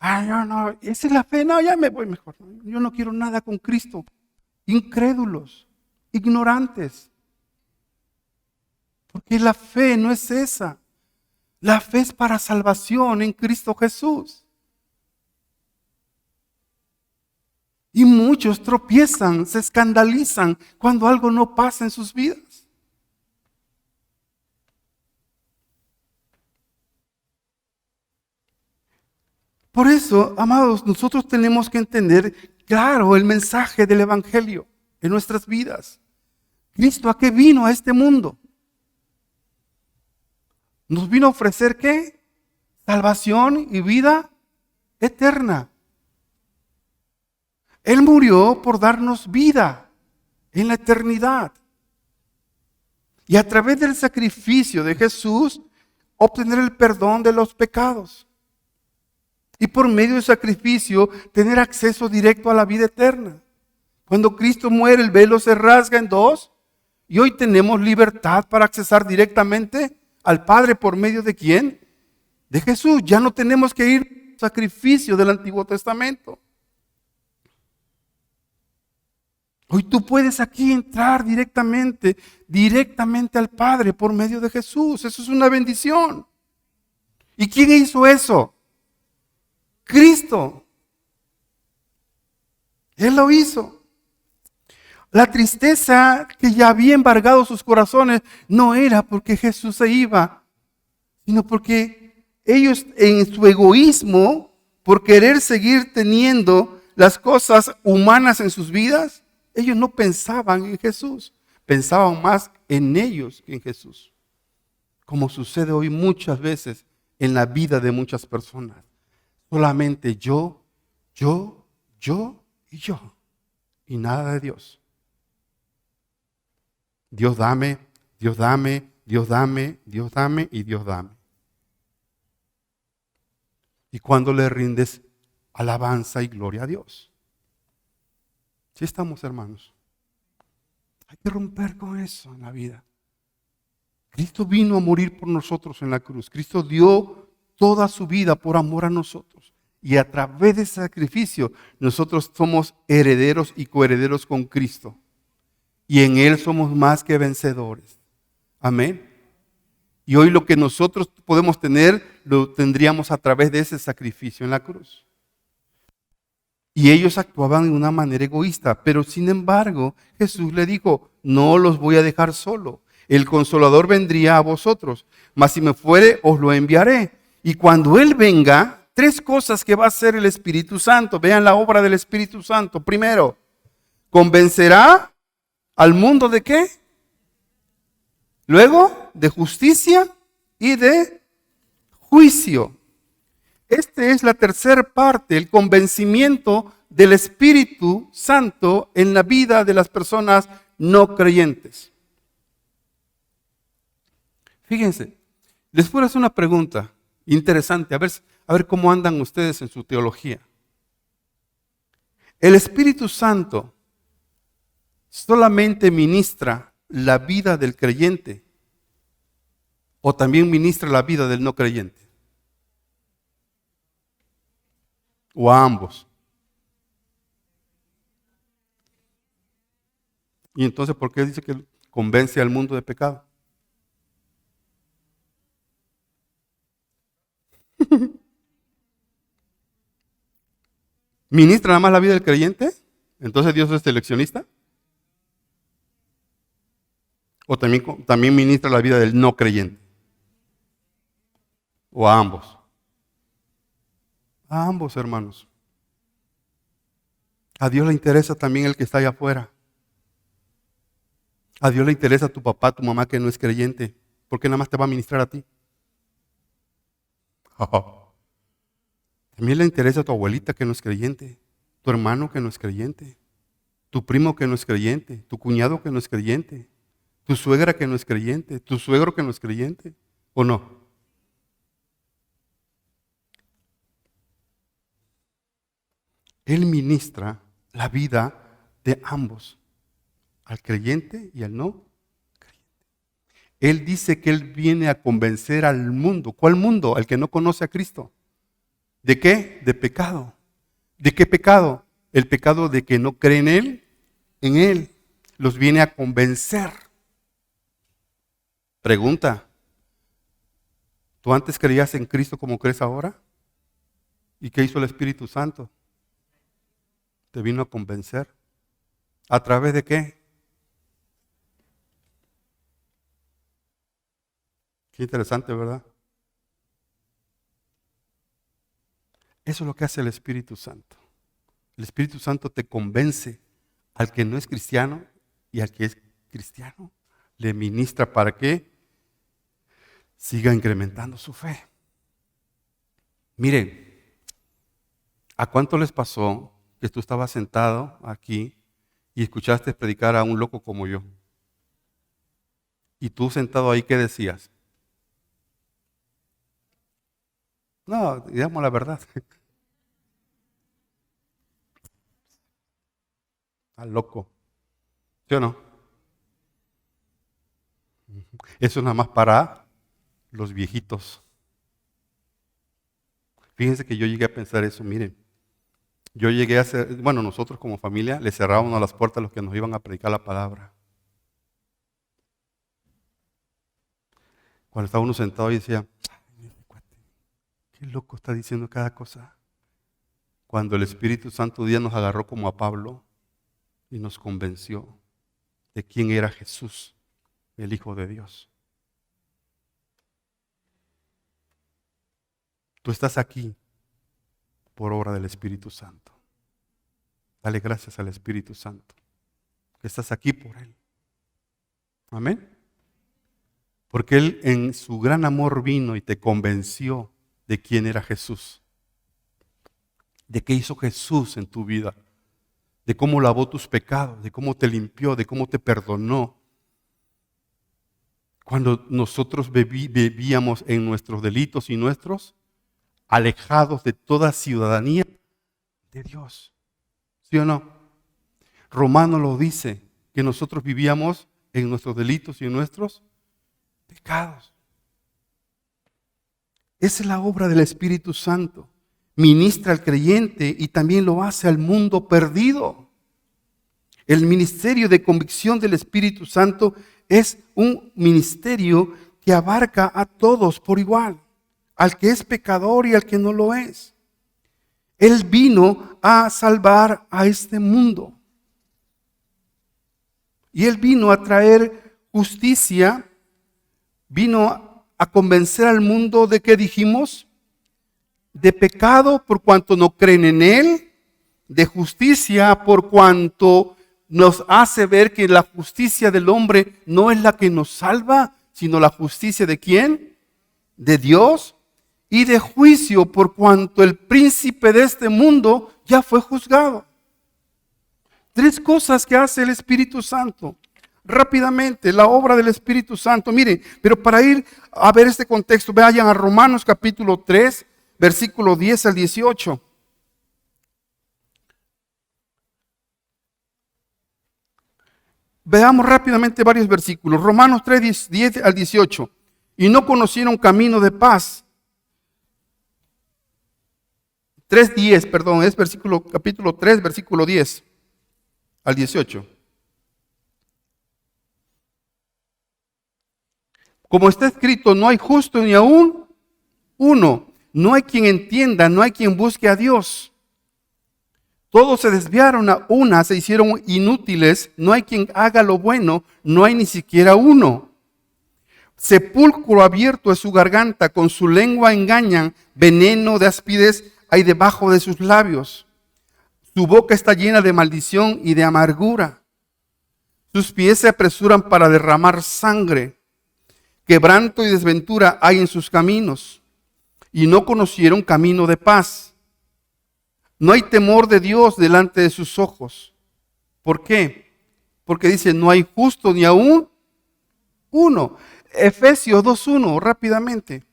No, esa es la fe, no, ya me voy mejor. Yo no quiero nada con Cristo. Incrédulos, ignorantes. Porque la fe no es esa. La fe es para salvación en Cristo Jesús. Y muchos tropiezan, se escandalizan cuando algo no pasa en sus vidas. Por eso, amados, nosotros tenemos que entender, claro, el mensaje del Evangelio en nuestras vidas. ¿Cristo a qué vino a este mundo? ¿Nos vino a ofrecer qué? Salvación y vida eterna. Él murió por darnos vida en la eternidad. Y a través del sacrificio de Jesús, obtener el perdón de los pecados. Y por medio del sacrificio tener acceso directo a la vida eterna. Cuando Cristo muere, el velo se rasga en dos y hoy tenemos libertad para accesar directamente al Padre por medio de ¿quién? De Jesús. Ya no tenemos que ir al sacrificio del Antiguo Testamento. Hoy tú puedes aquí entrar directamente al Padre por medio de Jesús. Eso es una bendición. ¿Y quién hizo eso? Cristo. Él lo hizo. La tristeza que ya había embargado sus corazones no era porque Jesús se iba, sino porque ellos en su egoísmo, por querer seguir teniendo las cosas humanas en sus vidas, ellos no pensaban en Jesús, pensaban más en ellos que en Jesús. Como sucede hoy muchas veces en la vida de muchas personas. Solamente yo y yo. Y nada de Dios. Dios dame, Dios dame, Dios dame, Dios dame y Dios dame. Y cuando le rindes alabanza y gloria a Dios. ¿Sí estamos, hermanos? Hay que romper con eso en la vida. Cristo vino a morir por nosotros en la cruz. Cristo dio toda su vida por amor a nosotros. Y a través de ese sacrificio nosotros somos herederos y coherederos con Cristo. Y en Él somos más que vencedores. Amén. Y hoy lo que nosotros podemos tener, lo tendríamos a través de ese sacrificio en la cruz. Y ellos actuaban de una manera egoísta, pero sin embargo Jesús le dijo, no los voy a dejar solo. El Consolador vendría a vosotros, mas si me fuere os lo enviaré. Y cuando Él venga, 3 cosas que va a hacer el Espíritu Santo. Vean la obra del Espíritu Santo. Primero, convencerá al mundo ¿de qué? Luego, de justicia y de juicio. Esta es la tercera parte, el convencimiento del Espíritu Santo en la vida de las personas no creyentes. Fíjense, les puedo hacer una pregunta interesante, a ver cómo andan ustedes en su teología. ¿El Espíritu Santo solamente ministra la vida del creyente o también ministra la vida del no creyente? ¿O a ambos? Y entonces, ¿por qué dice que convence al mundo de pecado? ¿Ministra nada más la vida del creyente? ¿Entonces Dios es seleccionista? ¿O también ministra la vida del no creyente? ¿O a ambos? A ambos, hermanos. A Dios le interesa también el que está allá afuera. A Dios le interesa tu papá, tu mamá que no es creyente. ¿Por qué nada más te va a ministrar a ti? También le interesa a tu abuelita que no es creyente, tu hermano que no es creyente, tu primo que no es creyente, tu cuñado que no es creyente, tu suegra que no es creyente, tu suegro que no es creyente, ¿o no? Él ministra la vida de ambos, al creyente y al no creyente. Él dice que Él viene a convencer al mundo. ¿Cuál mundo? Al que no conoce a Cristo. ¿De qué? De pecado. ¿De qué pecado? El pecado de que no creen en Él. Los viene a convencer. Pregunta, ¿tú antes creías en Cristo como crees ahora? ¿Y qué hizo el Espíritu Santo? Te vino a convencer. ¿A través de qué? Qué interesante, ¿verdad? Eso es lo que hace el Espíritu Santo. El Espíritu Santo te convence al que no es cristiano y al que es cristiano. Le ministra para que siga incrementando su fe. Miren, ¿a cuánto les pasó que tú estabas sentado aquí y escuchaste predicar a un loco como yo? Y tú sentado ahí, ¿qué decías? No, digamos la verdad. Al loco. ¿Sí o no? Eso es nada más para los viejitos. Fíjense que yo llegué a pensar eso, miren. Yo llegué a hacer, bueno, nosotros como familia le cerrábamos las puertas a los que nos iban a predicar la palabra. Cuando estaba uno sentado y decía, "Ay, qué loco está diciendo cada cosa". Cuando el Espíritu Santo un día nos agarró como a Pablo y nos convenció de quién era Jesús, el Hijo de Dios. Tú estás aquí por obra del Espíritu Santo. Dale gracias al Espíritu Santo, que estás aquí por Él. Amén. Porque Él en su gran amor vino y te convenció de quién era Jesús, de qué hizo Jesús en tu vida, de cómo lavó tus pecados, de cómo te limpió, de cómo te perdonó. Cuando nosotros vivíamos en nuestros delitos y nuestros, alejados de toda ciudadanía de Dios. ¿Sí o no? Romano lo dice, que nosotros vivíamos en nuestros delitos y en nuestros pecados. Esa es la obra del Espíritu Santo. Ministra al creyente y también lo hace al mundo perdido. El ministerio de convicción del Espíritu Santo es un ministerio que abarca a todos por igual, al que es pecador y al que no lo es. Él vino a salvar a este mundo. Y Él vino a traer justicia, vino a convencer al mundo de que dijimos, de pecado por cuanto no creen en Él, de justicia por cuanto nos hace ver que la justicia del hombre no es la que nos salva, sino la justicia ¿de quién? De Dios. Y de juicio por cuanto el príncipe de este mundo ya fue juzgado. Tres cosas que hace el Espíritu Santo. Rápidamente, la obra del Espíritu Santo. Miren, pero para ir a ver este contexto, vayan a Romanos capítulo 3, versículo 10 al 18. Veamos rápidamente varios versículos. Romanos 3, 10 al 18. Y no conocieron camino de paz. 3:10, perdón, es capítulo 3, versículo 10 al 18. Como está escrito, no hay justo ni aún uno. No hay quien entienda, no hay quien busque a Dios. Todos se desviaron a una, se hicieron inútiles. No hay quien haga lo bueno, no hay ni siquiera uno. Sepulcro abierto es su garganta, con su lengua engañan, veneno de áspides hay debajo de sus labios. Su boca está llena de maldición y de amargura. Sus pies se apresuran para derramar sangre. Quebranto y desventura hay en sus caminos, y no conocieron camino de paz. No hay temor de Dios delante de sus ojos. ¿Por qué? Porque dice, no hay justo ni aún uno. Efesios 2:1, rápidamente.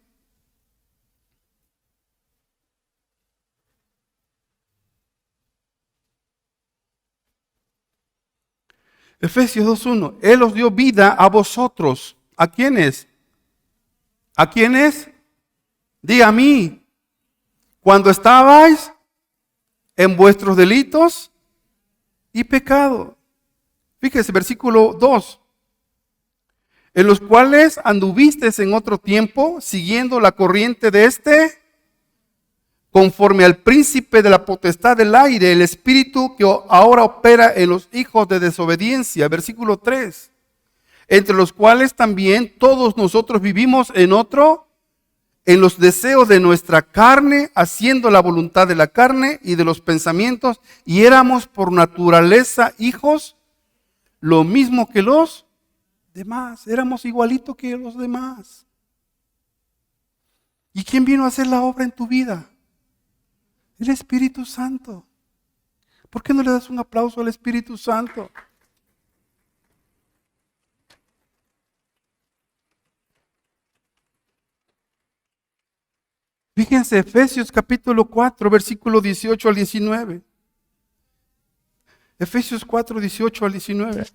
Efesios 2:1. Él os dio vida a vosotros. ¿A quiénes? ¿A quiénes? Diga a mí. Cuando estabais en vuestros delitos y pecado. Fíjese, versículo 2. En los cuales anduvisteis en otro tiempo, siguiendo la corriente de conforme al príncipe de la potestad del aire, el espíritu que ahora opera en los hijos de desobediencia. Versículo 3. Entre los cuales también todos nosotros vivimos en los deseos de nuestra carne, haciendo la voluntad de la carne y de los pensamientos, y éramos por naturaleza hijos, lo mismo que los demás, éramos igualito que los demás. ¿Y quién vino a hacer la obra en tu vida? El Espíritu Santo. ¿Por qué no le das un aplauso al Espíritu Santo? Fíjense, Efesios capítulo 4, versículo 18 al 19. Efesios 4, 18 al 19.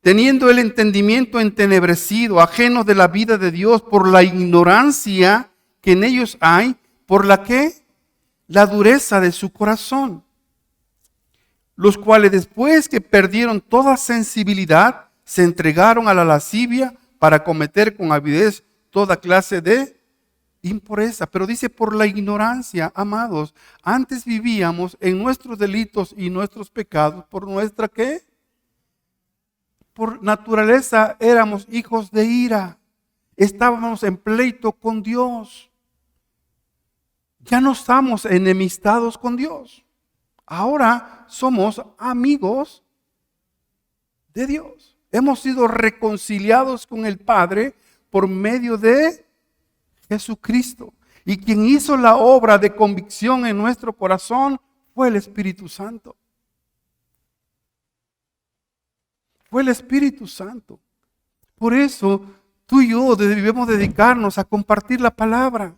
Teniendo el entendimiento entenebrecido, ajenos de la vida de Dios por la ignorancia que en ellos hay, por la que la dureza de su corazón, los cuales después que perdieron toda sensibilidad, se entregaron a la lascivia para cometer con avidez toda clase de impureza. Pero dice por la ignorancia, amados, antes vivíamos en nuestros delitos y nuestros pecados, por nuestra ¿qué? Por naturaleza éramos hijos de ira, estábamos en pleito con Dios. Ya no estamos enemistados con Dios. Ahora somos amigos de Dios. Hemos sido reconciliados con el Padre por medio de Jesucristo. Y quien hizo la obra de convicción en nuestro corazón fue el Espíritu Santo. Fue el Espíritu Santo. Por eso tú y yo debemos dedicarnos a compartir la palabra.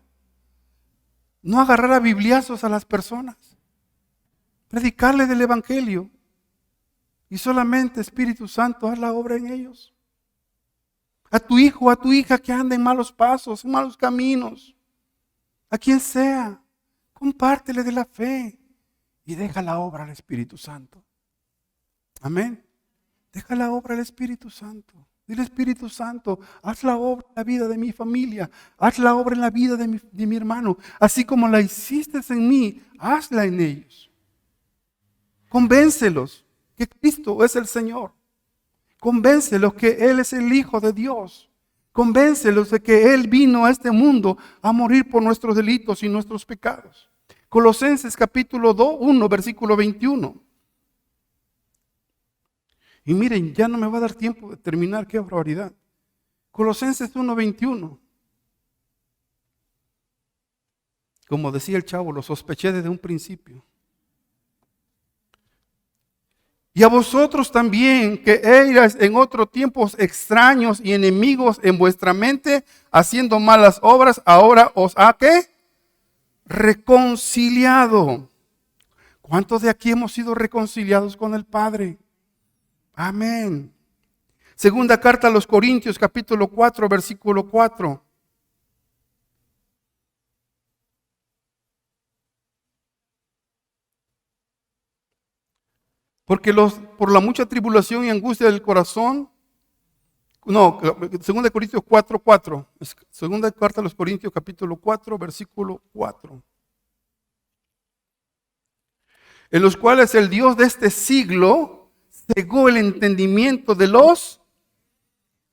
No agarrar a bibliazos a las personas. Predicarle del Evangelio. Y solamente, Espíritu Santo, haz la obra en ellos. A tu hijo, a tu hija que anda en malos pasos, en malos caminos. A quien sea. Compártele de la fe. Y deja la obra al Espíritu Santo. Amén. Deja la obra al Espíritu Santo. Dile, Espíritu Santo, haz la obra en la vida de mi familia. Haz la obra en la vida de mi hermano. Así como la hiciste en mí, hazla en ellos. Convéncelos que Cristo es el Señor. Convéncelos que Él es el Hijo de Dios. Convéncelos de que Él vino a este mundo a morir por nuestros delitos y nuestros pecados. Colosenses capítulo 1, versículo 21. Y miren, ya no me va a dar tiempo de terminar, qué barbaridad. Colosenses 1:21. Como decía el chavo, lo sospeché desde un principio. Y a vosotros también, que erais en otro tiempos extraños y enemigos en vuestra mente, haciendo malas obras, ahora os ha ¿qué? Reconciliado. ¿Cuántos de aquí hemos sido reconciliados con el Padre? Amén. Segunda carta a los Corintios, capítulo 4, versículo 4. Porque por la mucha tribulación y angustia del corazón, segunda Corintios 4, 4. Segunda carta a los Corintios, capítulo 4, versículo 4. En los cuales el Dios de este siglo cegó el entendimiento de los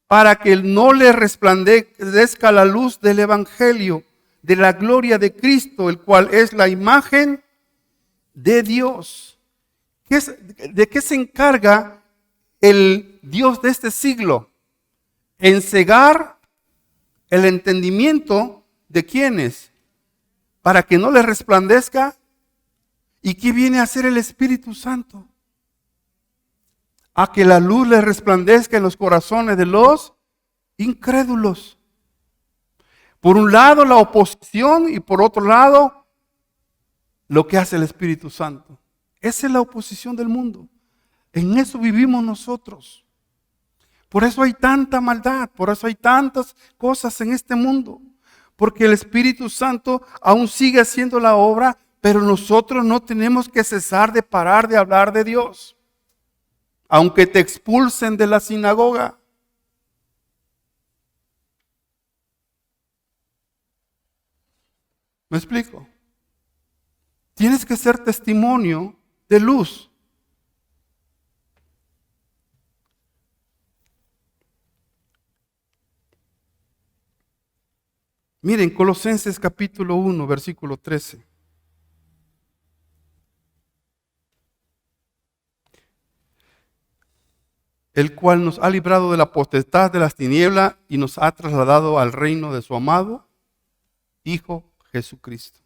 para que no le resplandezca la luz del Evangelio, de la gloria de Cristo, el cual es la imagen de Dios. ¿De qué se encarga el Dios de este siglo? En cegar el entendimiento de quienes, para que no le resplandezca. ¿Y qué viene a hacer el Espíritu Santo? A que la luz le resplandezca en los corazones de los incrédulos. Por un lado la oposición y por otro lado lo que hace el Espíritu Santo. Esa es la oposición del mundo. En eso vivimos nosotros. Por eso hay tanta maldad, por eso hay tantas cosas en este mundo. Porque el Espíritu Santo aún sigue haciendo la obra, pero nosotros no tenemos que cesar de parar de hablar de Dios. Aunque te expulsen de la sinagoga. ¿Me explico? Tienes que ser testimonio de luz. Miren, Colosenses capítulo 1, versículo 13. El cual nos ha librado de la potestad de las tinieblas y nos ha trasladado al reino de su amado Hijo Jesucristo.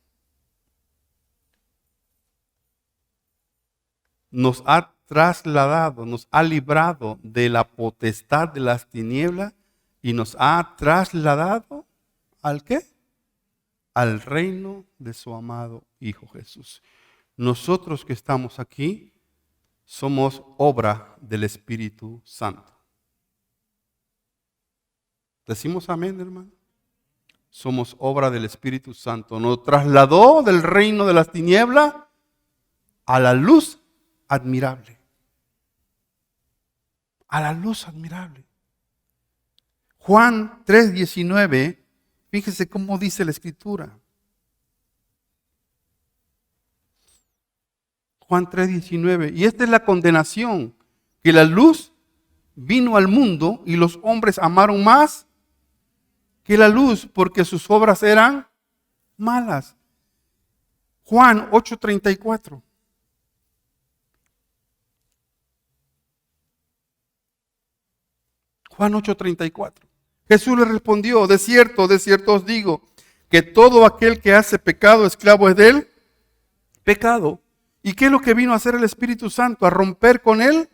Nos ha trasladado, nos ha librado de la potestad de las tinieblas y nos ha trasladado ¿al qué? Al reino de su amado Hijo Jesús. nosotros que estamos aquí somos obra del Espíritu Santo. ¿Decimos amén, hermano? Somos obra del Espíritu Santo. Nos trasladó del reino de las tinieblas a la luz admirable. A la luz admirable. Juan 3:19, fíjese cómo dice la Escritura. Juan 3:19, y esta es la condenación, que la luz vino al mundo y los hombres amaron más que la luz, porque sus obras eran malas. Juan 8:34. Juan 8:34. Jesús le respondió, de cierto os digo, que todo aquel que hace pecado, esclavo es del pecado. ¿Y qué es lo que vino a hacer el Espíritu Santo? A romper con el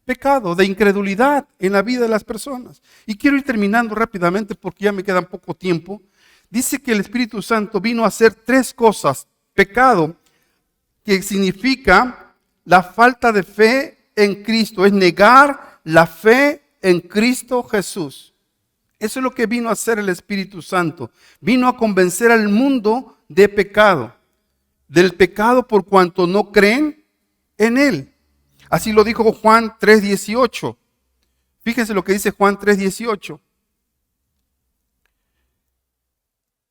pecado de incredulidad en la vida de las personas. Y quiero ir terminando rápidamente porque ya me queda poco tiempo. Dice que el Espíritu Santo vino a hacer tres cosas. Pecado, que significa la falta de fe en Cristo, es negar la fe en Cristo Jesús. Eso es lo que vino a hacer el Espíritu Santo. Vino a convencer al mundo de pecado. Del pecado por cuanto no creen en Él. Así lo dijo Juan 3:18. Fíjense lo que dice Juan 3:18.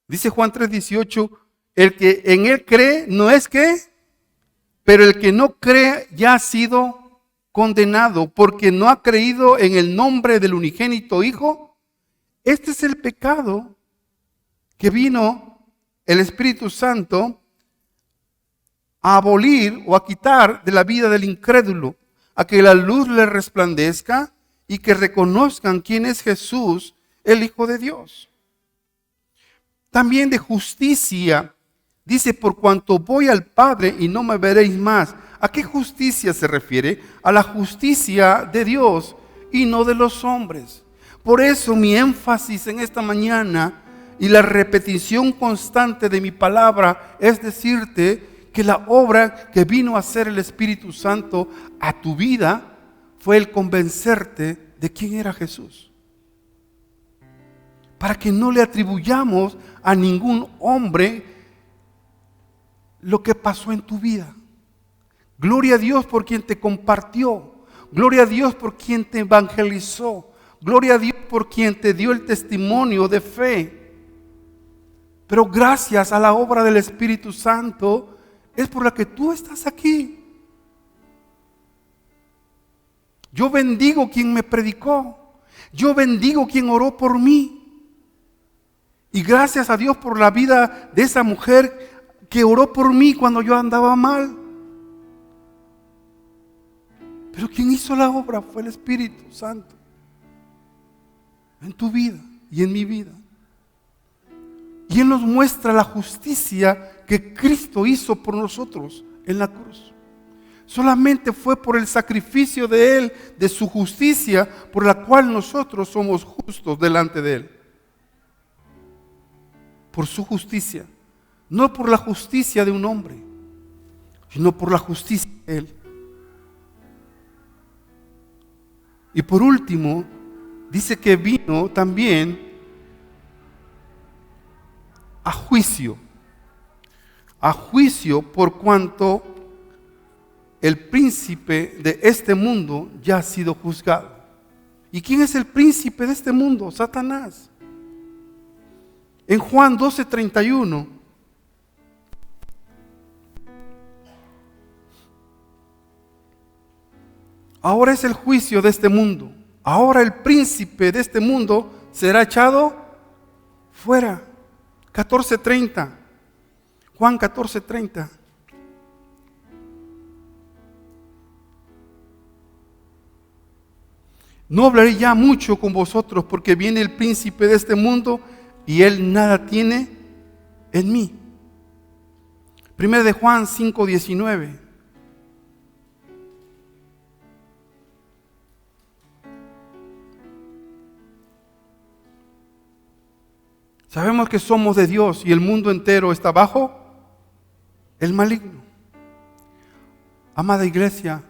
Dice Juan 3:18, el que en Él cree no es que, pero el que no cree ya ha sido condenado porque no ha creído en el nombre del unigénito Hijo. Este es el pecado que vino el Espíritu Santo a abolir o a quitar de la vida del incrédulo, a que la luz le resplandezca y que reconozcan quién es Jesús, el Hijo de Dios. También de justicia, dice, por cuanto voy al Padre y no me veréis más. ¿A qué justicia se refiere? A la justicia de Dios y no de los hombres. Por eso mi énfasis en esta mañana y la repetición constante de mi palabra es decirte que la obra que vino a hacer el Espíritu Santo a tu vida fue el convencerte de quién era Jesús. Para que no le atribuyamos a ningún hombre lo que pasó en tu vida. Gloria a Dios por quien te compartió. Gloria a Dios por quien te evangelizó. Gloria a Dios por quien te dio el testimonio de fe. Pero gracias a la obra del Espíritu Santo es por la que tú estás aquí. Yo bendigo quien me predicó. Yo bendigo quien oró por mí. Y gracias a Dios por la vida de esa mujer que oró por mí cuando yo andaba mal. Pero quien hizo la obra fue el Espíritu Santo. En tu vida y en mi vida. Y Él nos muestra la justicia que Cristo hizo por nosotros en la cruz. Solamente fue por el sacrificio de Él, de su justicia, por la cual nosotros somos justos delante de Él. Por su justicia. No por la justicia de un hombre, sino por la justicia de Él. Y por último, dice que vino también a juicio por cuanto el príncipe de este mundo ya ha sido juzgado. ¿Y quién es el príncipe de este mundo? Satanás. En Juan 12:31, ahora es el juicio de este mundo. Ahora el príncipe de este mundo será echado fuera. 14:30. Juan 14:30. No hablaré ya mucho con vosotros porque viene el príncipe de este mundo y él nada tiene en mí. 1 de Juan 5:19. Sabemos que somos de Dios y el mundo entero está bajo el maligno. Amada iglesia,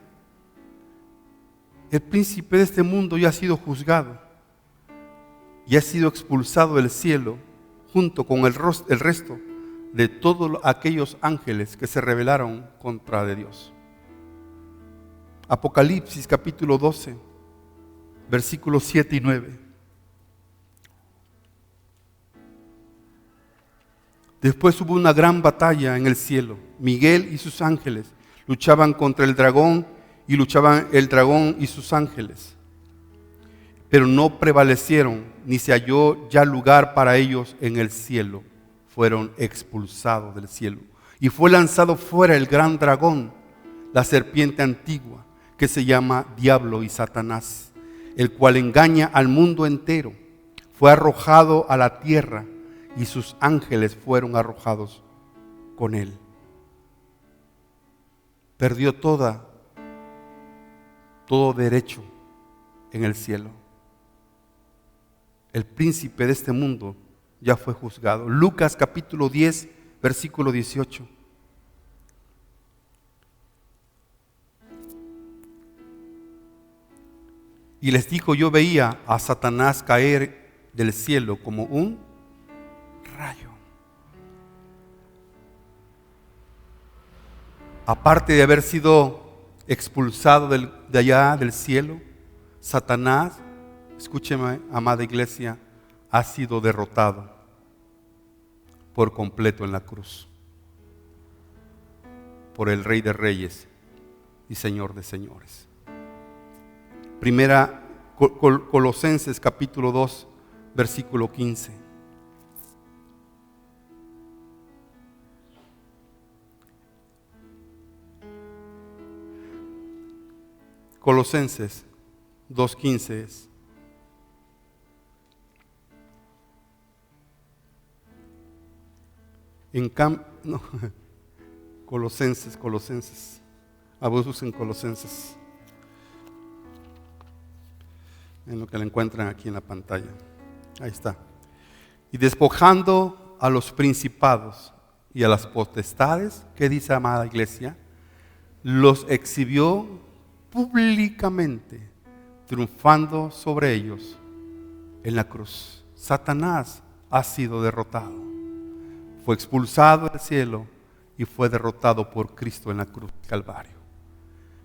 el príncipe de este mundo ya ha sido juzgado y ha sido expulsado del cielo junto con el resto de todos aquellos ángeles que se rebelaron contra de Dios. Apocalipsis capítulo 12, versículos 7 y 9. Después hubo una gran batalla en el cielo. Miguel y sus ángeles luchaban contra el dragón y luchaban el dragón y sus ángeles. Pero no prevalecieron, ni se halló ya lugar para ellos en el cielo. Fueron expulsados del cielo. Y fue lanzado fuera el gran dragón, la serpiente antigua, que se llama Diablo y Satanás, el cual engaña al mundo entero. Fue arrojado a la tierra y sus ángeles fueron arrojados con él. Perdió todo derecho en el cielo. El príncipe de este mundo ya fue juzgado. Lucas capítulo 10, versículo 18. Y les dijo: yo veía a Satanás caer del cielo como un rayo. Aparte de haber sido expulsado de allá del cielo, Satanás, escúcheme, amada iglesia, ha sido derrotado por completo en la cruz por el Rey de Reyes y Señor de Señores. Primera Colosenses capítulo 2, versículo 15. Colosenses 2:15 es. No, Colosenses. Abusos en Colosenses. En lo que la encuentran aquí en la pantalla. Ahí está. Y despojando a los principados y a las potestades, ¿qué dice, amada iglesia? Los exhibió públicamente, triunfando sobre ellos en la cruz. Satanás ha sido derrotado. Fue expulsado del cielo y fue derrotado por Cristo en la cruz del Calvario.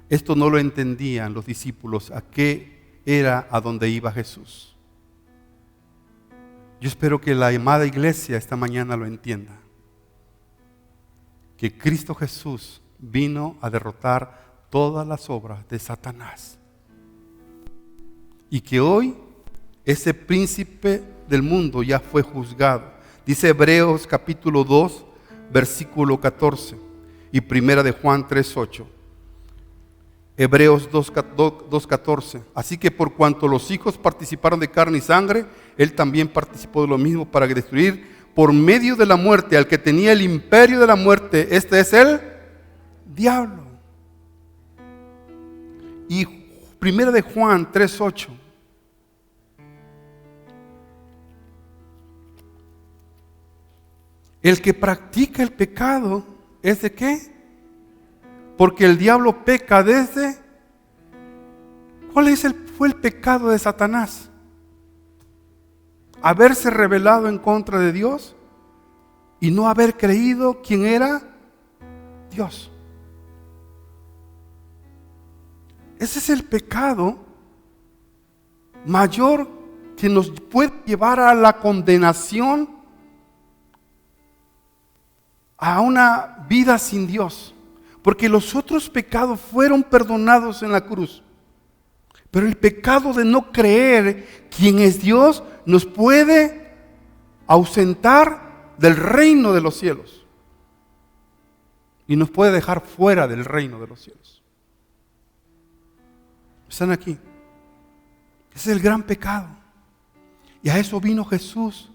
Esto no lo entendían los discípulos, a qué era a donde iba Jesús. Yo espero que la amada iglesia esta mañana lo entienda. Que Cristo Jesús vino a derrotar todas las obras de Satanás. Y que hoy ese príncipe del mundo ya fue juzgado. Dice Hebreos capítulo 2, versículo 14 y primera de Juan 3:8. Hebreos 2:14. Así que por cuanto los hijos participaron de carne y sangre, él también participó de lo mismo para destruir por medio de la muerte al que tenía el imperio de la muerte. Este es el diablo. Y primera de Juan 3:8. El que practica el pecado es de ¿qué? Porque el diablo peca desde... ¿Cuál fue el pecado de Satanás? Haberse rebelado en contra de Dios y no haber creído quién era Dios. Ese es el pecado mayor que nos puede llevar a la condenación, a una vida sin Dios. Porque los otros pecados fueron perdonados en la cruz. Pero el pecado de no creer quién es Dios nos puede ausentar del reino de los cielos. Y nos puede dejar fuera del reino de los cielos. Están aquí. Ese es el gran pecado. Y a eso vino Jesús.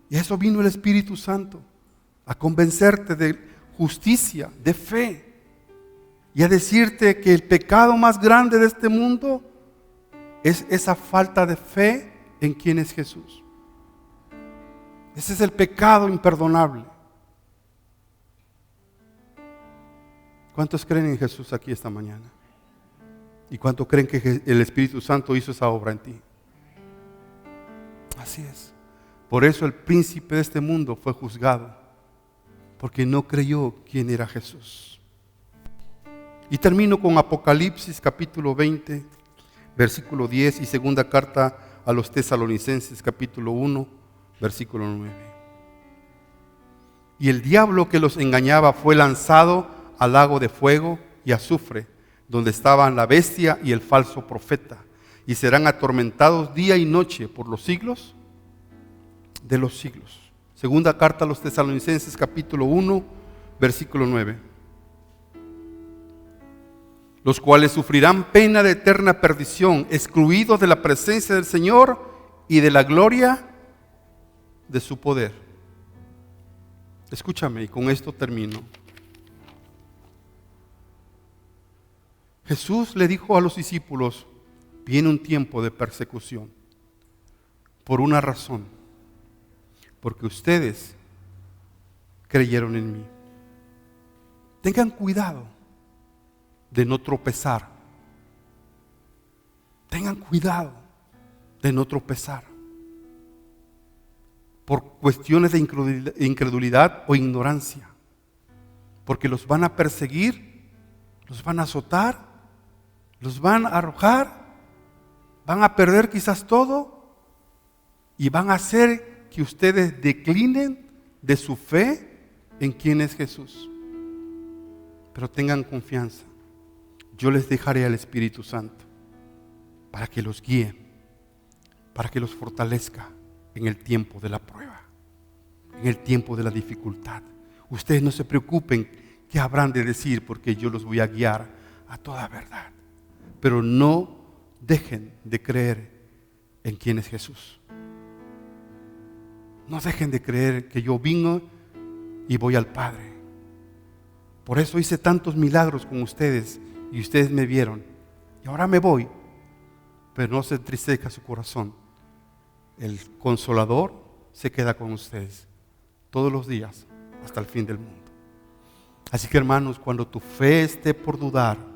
Y a eso vino el Espíritu Santo. A convencerte de justicia, de fe. Y a decirte que el pecado más grande de este mundo es esa falta de fe en quién es Jesús. Ese es el pecado imperdonable. ¿Cuántos creen en Jesús aquí esta mañana? ¿Y cuántos creen que el Espíritu Santo hizo esa obra en ti? Así es. Por eso el príncipe de este mundo fue juzgado, porque no creyó quién era Jesús. Y termino con Apocalipsis capítulo 20, versículo 10 y segunda carta a los Tesalonicenses capítulo 1, versículo 9. Y el diablo que los engañaba fue lanzado al lago de fuego y azufre, donde estaban la bestia y el falso profeta, y serán atormentados día y noche por los siglos de los siglos. Segunda carta a los Tesalonicenses capítulo 1, versículo 9. Los cuales sufrirán pena de eterna perdición, excluidos de la presencia del Señor y de la gloria de su poder. Escúchame, y con esto termino. Jesús le dijo a los discípulos: viene un tiempo de persecución, por una razón, porque ustedes creyeron en mí. Tengan cuidado de no tropezar. Tengan cuidado de no tropezar por cuestiones de incredulidad o ignorancia, porque los van a perseguir, los van a azotar, los van a arrojar, van a perder quizás todo y van a hacer que ustedes declinen de su fe en quién es Jesús. Pero tengan confianza. Yo les dejaré al Espíritu Santo para que los guíe, para que los fortalezca en el tiempo de la prueba, en el tiempo de la dificultad. Ustedes no se preocupen qué habrán de decir, porque yo los voy a guiar a toda verdad. Pero no dejen de creer en quién es Jesús. No dejen de creer que yo vino y voy al Padre. Por eso hice tantos milagros con ustedes y ustedes me vieron. Y ahora me voy. Pero no se entristezca su corazón. El Consolador se queda con ustedes todos los días hasta el fin del mundo. Así que, hermanos, cuando tu fe esté por dudar,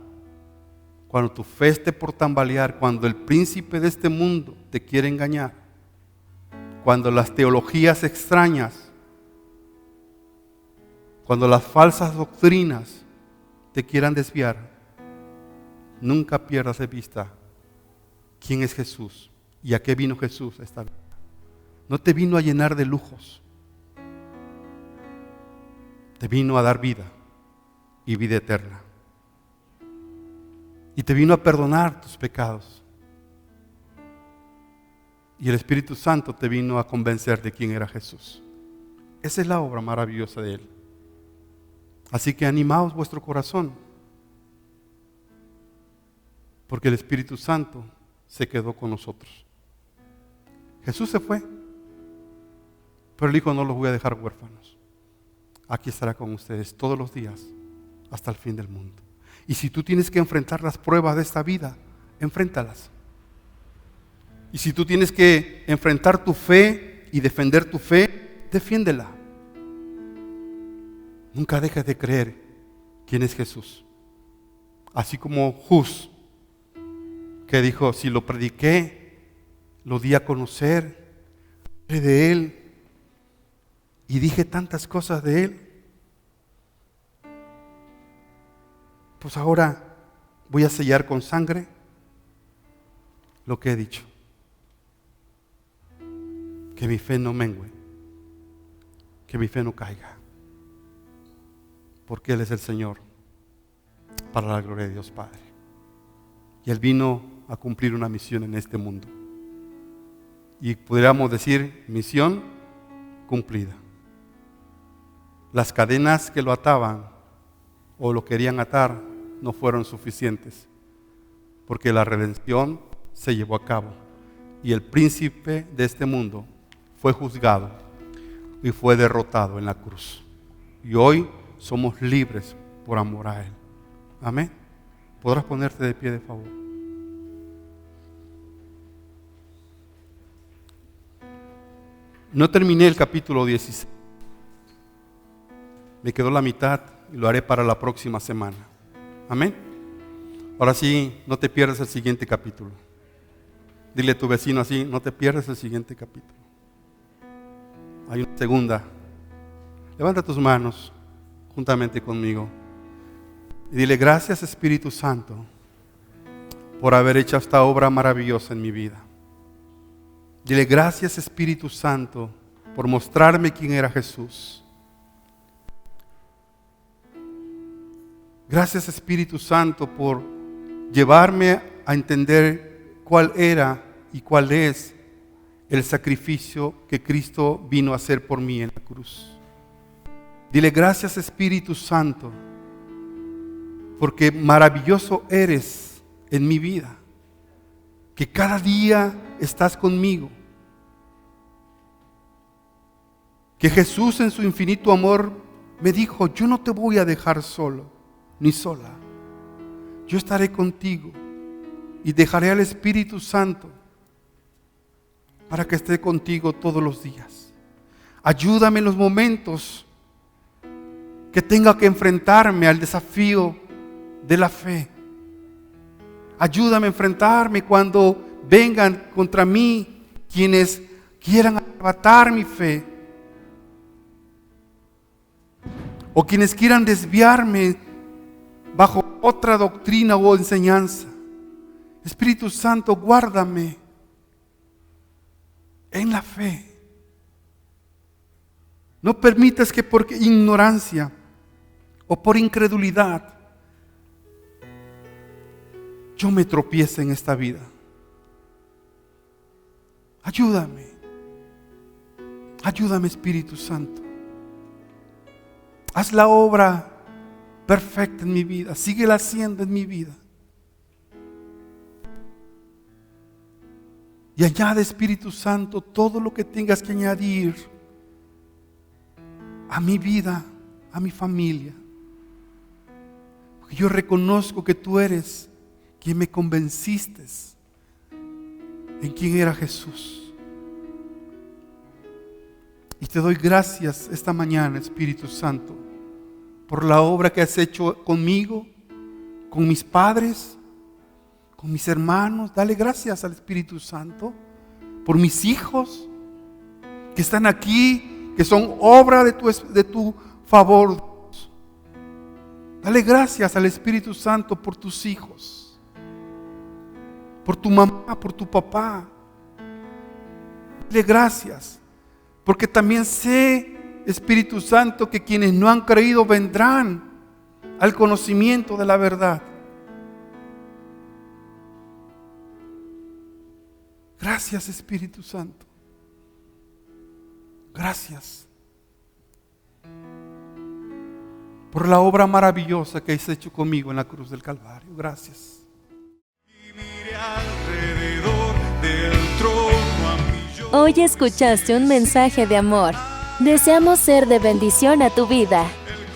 cuando tu fe esté por tambalear, cuando el príncipe de este mundo te quiere engañar, cuando las teologías extrañas, cuando las falsas doctrinas te quieran desviar, nunca pierdas de vista quién es Jesús y a qué vino Jesús a esta vida. No te vino a llenar de lujos, te vino a dar vida y vida eterna. Y te vino a perdonar tus pecados. Y el Espíritu Santo te vino a convencer de quién era Jesús. Esa es la obra maravillosa de Él. Así que animaos vuestro corazón, porque el Espíritu Santo se quedó con nosotros. Jesús se fue, pero Él dijo: no los voy a dejar huérfanos. Aquí estará con ustedes todos los días hasta el fin del mundo. Y si tú tienes que enfrentar las pruebas de esta vida, enfréntalas. Y si tú tienes que enfrentar tu fe y defender tu fe, defiéndela. Nunca dejes de creer quién es Jesús. Así como Hus, que dijo: si lo prediqué, lo di a conocer, hablé de Él y dije tantas cosas de Él, pues ahora voy a sellar con sangre lo que he dicho. Que mi fe no mengue, que mi fe no caiga, porque Él es el Señor, para la gloria de Dios Padre. Y Él vino a cumplir una misión en este mundo. Y podríamos decir: misión cumplida. Las cadenas que lo ataban o lo querían atar no fueron suficientes, porque la redención se llevó a cabo y el príncipe de este mundo fue juzgado y fue derrotado en la cruz. Y hoy somos libres por amor a Él. Amén. ¿Podrás ponerte de pie, de favor? No terminé el capítulo 16. Me quedó la mitad y lo haré para la próxima semana. Amén. Ahora sí, no te pierdas el siguiente capítulo. Dile a tu vecino así, no te pierdas el siguiente capítulo. Hay una segunda. Levanta tus manos juntamente conmigo y dile: gracias, Espíritu Santo, por haber hecho esta obra maravillosa en mi vida. Dile: gracias, Espíritu Santo, por mostrarme quién era Jesús. Gracias, Espíritu Santo, por llevarme a entender cuál era y cuál es el sacrificio que Cristo vino a hacer por mí en la cruz. Dile: gracias, Espíritu Santo, porque maravilloso eres en mi vida, que cada día estás conmigo, que Jesús en su infinito amor me dijo: yo no te voy a dejar solo ni sola, yo estaré contigo y dejaré al Espíritu Santo para que esté contigo todos los días. Ayúdame en los momentos que tenga que enfrentarme al desafío de la fe. Ayúdame a enfrentarme cuando vengan contra mí quienes quieran arrebatar mi fe, o quienes quieran desviarme bajo otra doctrina o enseñanza. Espíritu Santo, guárdame en la fe. No permitas que por ignorancia o por incredulidad yo me tropiece en esta vida. Ayúdame. Ayúdame, Espíritu Santo. Haz la obra perfecta en mi vida. Síguela haciendo en mi vida. Y añade, Espíritu Santo, todo lo que tengas que añadir a mi vida, a mi familia. Porque yo reconozco que tú eres quien me convenciste en quién era Jesús. Y te doy gracias esta mañana, Espíritu Santo, por la obra que has hecho conmigo, con mis padres, con mis hermanos. Dale gracias al Espíritu Santo por mis hijos que están aquí, que son obra de tu favor. Dale gracias al Espíritu Santo por tus hijos, por tu mamá, por tu papá. Dale gracias, porque también sé, Espíritu Santo, que quienes no han creído vendrán al conocimiento de la verdad. Gracias, Espíritu Santo. Gracias por la obra maravillosa que has hecho conmigo en la cruz del Calvario. Gracias. Hoy escuchaste un mensaje de amor. Deseamos ser de bendición a tu vida.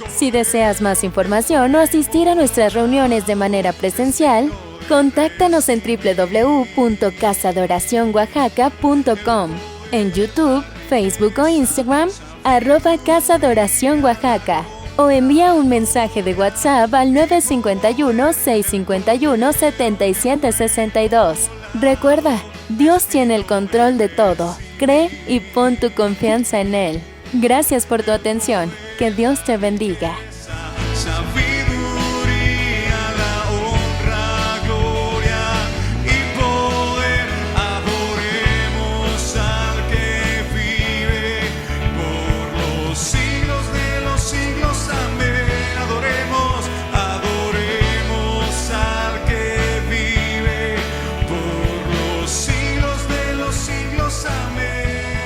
Si deseas más información o asistir a nuestras reuniones de manera presencial, contáctanos en www.casadoracionoaxaca.com, en YouTube, Facebook o Instagram, @Casa de Oración Oaxaca, o envía un mensaje de WhatsApp al 951-651-7762. Recuerda, Dios tiene el control de todo. Cree y pon tu confianza en Él. Gracias por tu atención. Que Dios te bendiga.